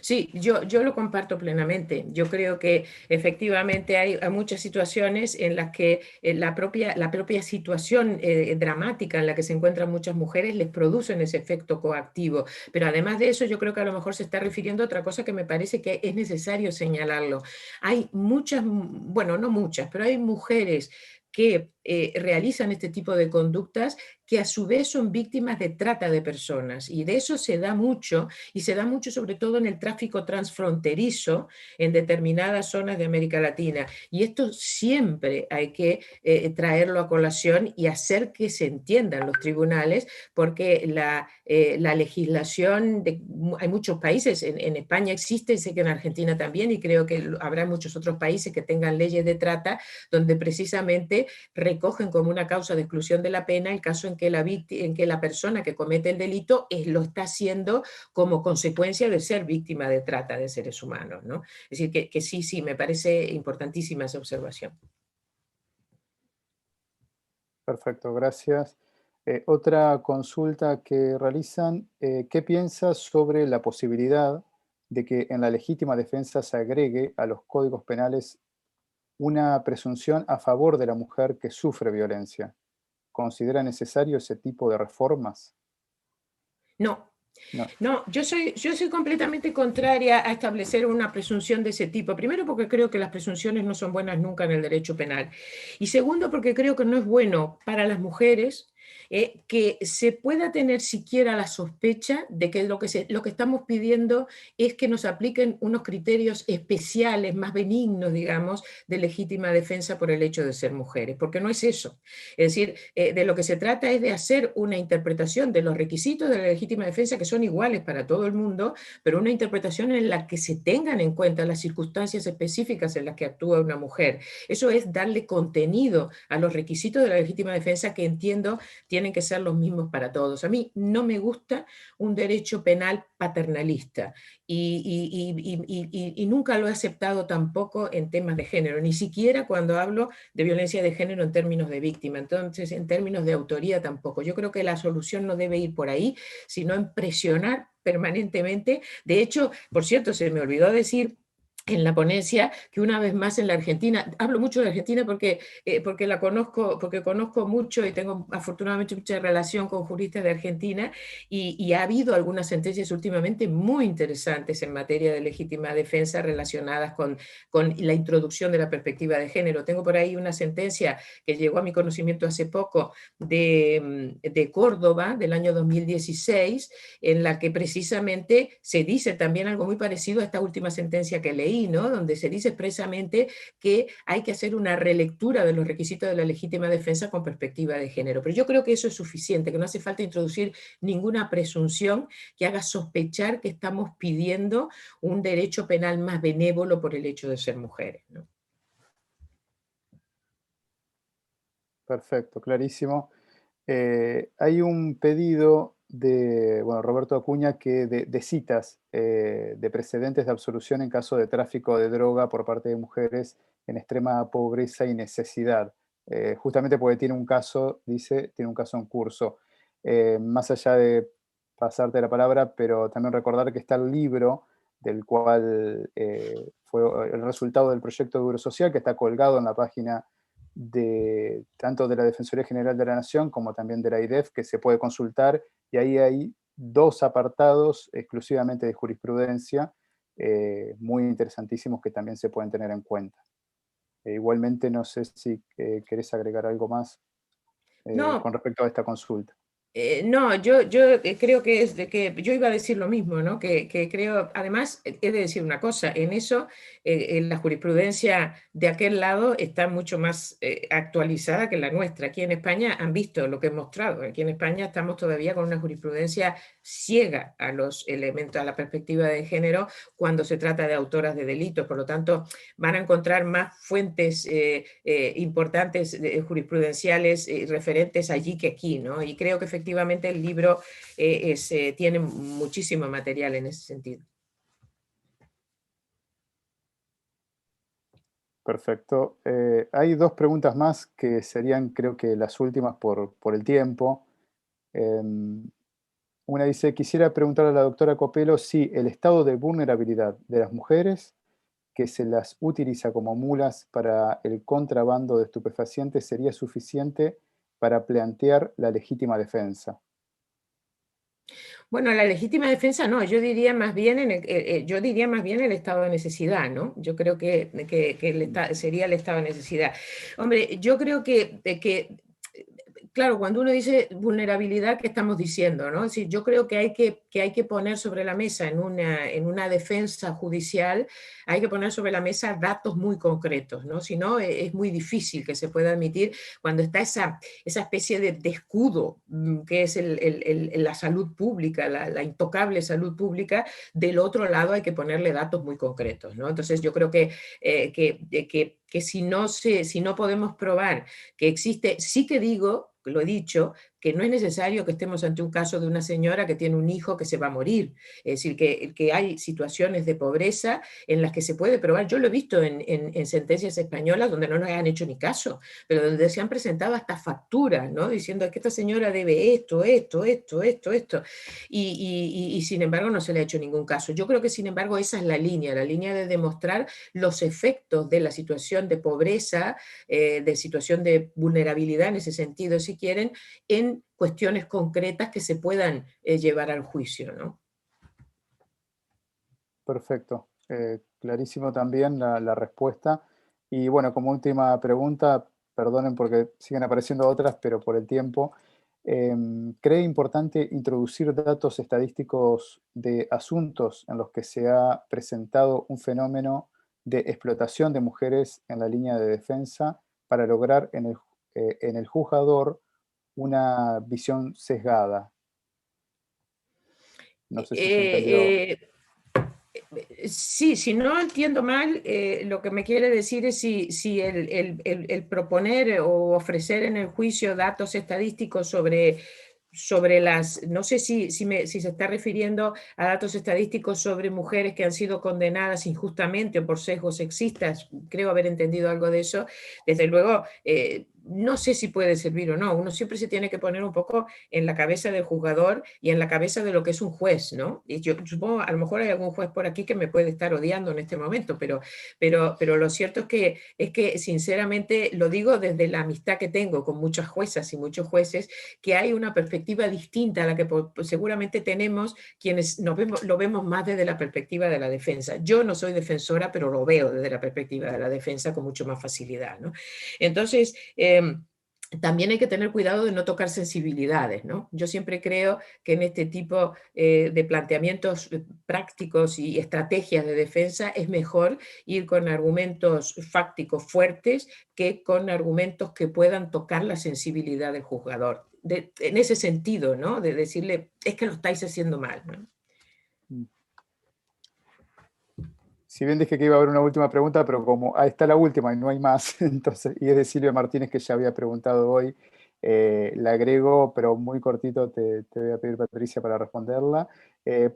Sí, yo lo comparto plenamente. Yo creo que efectivamente hay muchas situaciones en las que la propia situación dramática en la que se encuentran muchas mujeres les producen ese efecto coactivo. Pero además de eso, yo creo que a lo mejor se está refiriendo a otra cosa que me parece que es necesario señalarlo. Hay muchas, bueno, no muchas, pero hay mujeres que realizan este tipo de conductas que a su vez son víctimas de trata de personas. Y de eso se da mucho, y se da mucho sobre todo en el tráfico transfronterizo en determinadas zonas de América Latina. Y esto siempre hay que traerlo a colación y hacer que se entienda en los tribunales, porque la legislación, hay muchos países, en España existe, sé que en Argentina también, y creo que habrá muchos otros países que tengan leyes de trata donde precisamente recogen como una causa de exclusión de la pena el caso en que la persona que comete el delito lo está haciendo como consecuencia de ser víctima de trata de seres humanos, ¿no? Es decir, que sí, me parece importantísima esa observación. Perfecto, gracias. Otra consulta que realizan, ¿qué piensas sobre la posibilidad de que en la legítima defensa se agregue a los códigos penales una presunción a favor de la mujer que sufre violencia? ¿Considera necesario ese tipo de reformas? No. No. No, yo soy completamente contraria a establecer una presunción de ese tipo. Primero, porque creo que las presunciones no son buenas nunca en el derecho penal. Y segundo, porque creo que no es bueno para las mujeres que se pueda tener siquiera la sospecha de que lo que estamos pidiendo es que nos apliquen unos criterios especiales, más benignos, digamos, de legítima defensa por el hecho de ser mujeres, porque no es eso. Es decir, de lo que se trata es de hacer una interpretación de los requisitos de la legítima defensa que son iguales para todo el mundo, pero una interpretación en la que se tengan en cuenta las circunstancias específicas en las que actúa una mujer. Eso es darle contenido a los requisitos de la legítima defensa que entiendo tienen que ser los mismos para todos. A mí no me gusta un derecho penal paternalista y nunca lo he aceptado tampoco en temas de género, ni siquiera cuando hablo de violencia de género en términos de víctima. Entonces, en términos de autoría tampoco. Yo creo que la solución no debe ir por ahí, sino en presionar permanentemente. De hecho, por cierto, se me olvidó decir en la ponencia que una vez más en la Argentina, hablo mucho de Argentina porque la conozco, porque conozco mucho y tengo afortunadamente mucha relación con juristas de Argentina y ha habido algunas sentencias últimamente muy interesantes en materia de legítima defensa relacionadas con la introducción de la perspectiva de género. Tengo por ahí una sentencia que llegó a mi conocimiento hace poco de Córdoba del año 2016 en la que precisamente se dice también algo muy parecido a esta última sentencia que leí, ¿no? Donde se dice expresamente que hay que hacer una relectura de los requisitos de la legítima defensa con perspectiva de género. Pero yo creo que eso es suficiente, que no hace falta introducir ninguna presunción que haga sospechar que estamos pidiendo un derecho penal más benévolo por el hecho de ser mujeres, ¿no? Perfecto, clarísimo. Hay un pedido de Roberto Acuña de citas de precedentes de absolución en caso de tráfico de droga por parte de mujeres en extrema pobreza y necesidad. Justamente porque tiene un caso, dice, tiene un caso en curso. Más allá de pasarte la palabra, pero también recordar que está el libro del cual fue el resultado del proyecto de Seguro Social, que está colgado en la página tanto de la Defensoría General de la Nación como también de la IDEF, que se puede consultar, y ahí hay 2 apartados exclusivamente de jurisprudencia, muy interesantísimos que también se pueden tener en cuenta. Igualmente, no sé si querés agregar algo más No, con respecto a esta consulta. No, yo creo que es de que yo iba a decir lo mismo, ¿no? Que creo, además, he de decir una cosa, en eso en la jurisprudencia de aquel lado está mucho más actualizada que la nuestra. Aquí en España han visto lo que he mostrado. Aquí en España estamos todavía con una jurisprudencia ciega a los elementos, a la perspectiva de género cuando se trata de autoras de delitos. Por lo tanto, van a encontrar más fuentes importantes jurisprudenciales referentes allí que aquí, ¿no? Y creo que efectivamente el libro tiene muchísimo material en ese sentido. Perfecto. Hay 2 preguntas más que serían, creo que las últimas por el tiempo. Una dice, quisiera preguntarle a la doctora Copelo si el estado de vulnerabilidad de las mujeres que se las utiliza como mulas para el contrabando de estupefacientes sería suficiente para plantear la legítima defensa. Bueno, la legítima defensa no, yo diría más bien yo diría más bien el estado de necesidad, ¿no? Yo creo que sería el estado de necesidad. Hombre, yo creo claro, cuando uno dice vulnerabilidad, ¿qué estamos diciendo? ¿No? Es decir, yo creo que hay que poner sobre la mesa en una defensa judicial, hay que poner sobre la mesa datos muy concretos, ¿no? Si no, es muy difícil que se pueda admitir cuando está esa especie de escudo que es la salud pública, la intocable salud pública, del otro lado hay que ponerle datos muy concretos, ¿no? Entonces yo creo que que si no podemos probar que existe, sí que digo, lo he dicho, que no es necesario que estemos ante un caso de una señora que tiene un hijo que se va a morir. Es decir, que hay situaciones de pobreza en las que se puede probar. Yo lo he visto en sentencias españolas donde no nos han hecho ni caso, pero donde se han presentado hasta facturas, ¿no? Diciendo que esta señora debe esto, esto, esto, esto, esto. Y sin embargo no se le ha hecho ningún caso. Yo creo que sin embargo esa es la línea de demostrar los efectos de la situación de pobreza, de situación de vulnerabilidad en ese sentido, si quieren, en cuestiones concretas que se puedan llevar al juicio, ¿no? Perfecto. Clarísimo también la respuesta. Y bueno, como última pregunta, perdonen porque siguen apareciendo otras, pero por el tiempo, ¿cree importante introducir datos estadísticos de asuntos en los que se ha presentado un fenómeno de explotación de mujeres en la línea de defensa para lograr en el juzgador una visión sesgada? No sé si se entendió. Sí, si no entiendo mal, lo que me quiere decir es si el proponer o ofrecer en el juicio datos estadísticos sobre no sé si se está refiriendo a datos estadísticos sobre mujeres que han sido condenadas injustamente o por sesgos sexistas, creo haber entendido algo de eso. Desde luego, no sé si puede servir o no, uno siempre se tiene que poner un poco en la cabeza del juzgador y en la cabeza de lo que es un juez, ¿no? Y yo supongo, a lo mejor hay algún juez por aquí que me puede estar odiando en este momento, pero lo cierto es que sinceramente lo digo desde la amistad que tengo con muchas juezas y muchos jueces, que hay una perspectiva distinta a la que seguramente tenemos quienes lo vemos más desde la perspectiva de la defensa. Yo no soy defensora, pero lo veo desde la perspectiva de la defensa con mucho más facilidad, ¿no? Entonces, también hay que tener cuidado de no tocar sensibilidades, ¿no? Yo siempre creo que en este tipo de planteamientos prácticos y estrategias de defensa es mejor ir con argumentos fácticos fuertes que con argumentos que puedan tocar la sensibilidad del juzgador. En ese sentido, ¿no? De decirle, es que lo estáis haciendo mal, ¿no? Si bien dije que iba a haber una última pregunta, pero como ahí está la última y no hay más, entonces, y es de Silvia Martínez que ya había preguntado hoy, la agrego, pero muy cortito te voy a pedir, Patricia, para responderla.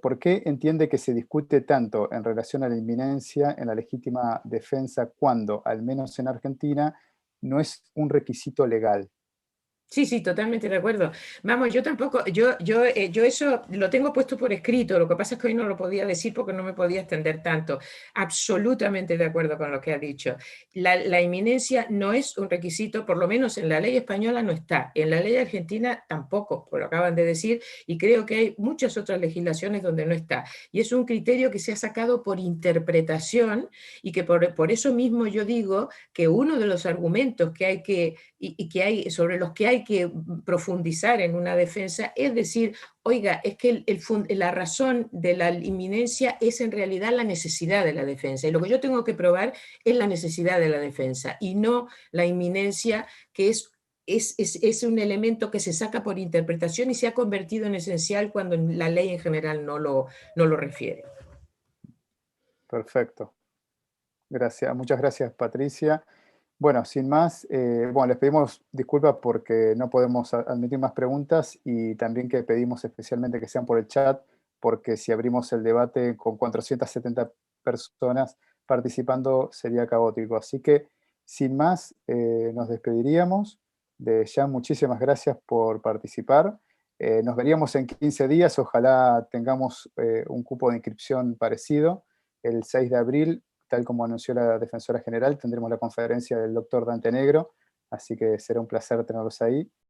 ¿Por qué entiende que se discute tanto en relación a la inminencia en la legítima defensa cuando, al menos en Argentina, no es un requisito legal? Sí, sí, totalmente de acuerdo. Vamos, yo tampoco, yo eso lo tengo puesto por escrito, lo que pasa es que hoy no lo podía decir porque no me podía extender tanto. Absolutamente de acuerdo con lo que ha dicho. La inminencia no es un requisito, por lo menos en la ley española no está, en la ley argentina tampoco, por lo acaban de decir, y creo que hay muchas otras legislaciones donde no está. Y es un criterio que se ha sacado por interpretación y que por eso mismo yo digo que uno de los argumentos que hay que hay, sobre los que hay que profundizar en una defensa, es decir, oiga, es que la razón de la inminencia es en realidad la necesidad de la defensa, y lo que yo tengo que probar es la necesidad de la defensa, y no la inminencia, que es un elemento que se saca por interpretación y se ha convertido en esencial cuando la ley en general no lo refiere. Perfecto. Gracias. Muchas gracias, Patricia. Bueno, sin más, bueno, les pedimos disculpas porque no podemos admitir más preguntas y también que pedimos especialmente que sean por el chat, porque si abrimos el debate con 470 personas participando sería caótico. Así que, sin más, nos despediríamos. De ya, muchísimas gracias por participar. Nos veríamos en 15 días, ojalá tengamos un cupo de inscripción parecido. El 6 de abril, tal como anunció la Defensora General, tendremos la conferencia del doctor Dante Negro, así que será un placer tenerlos ahí.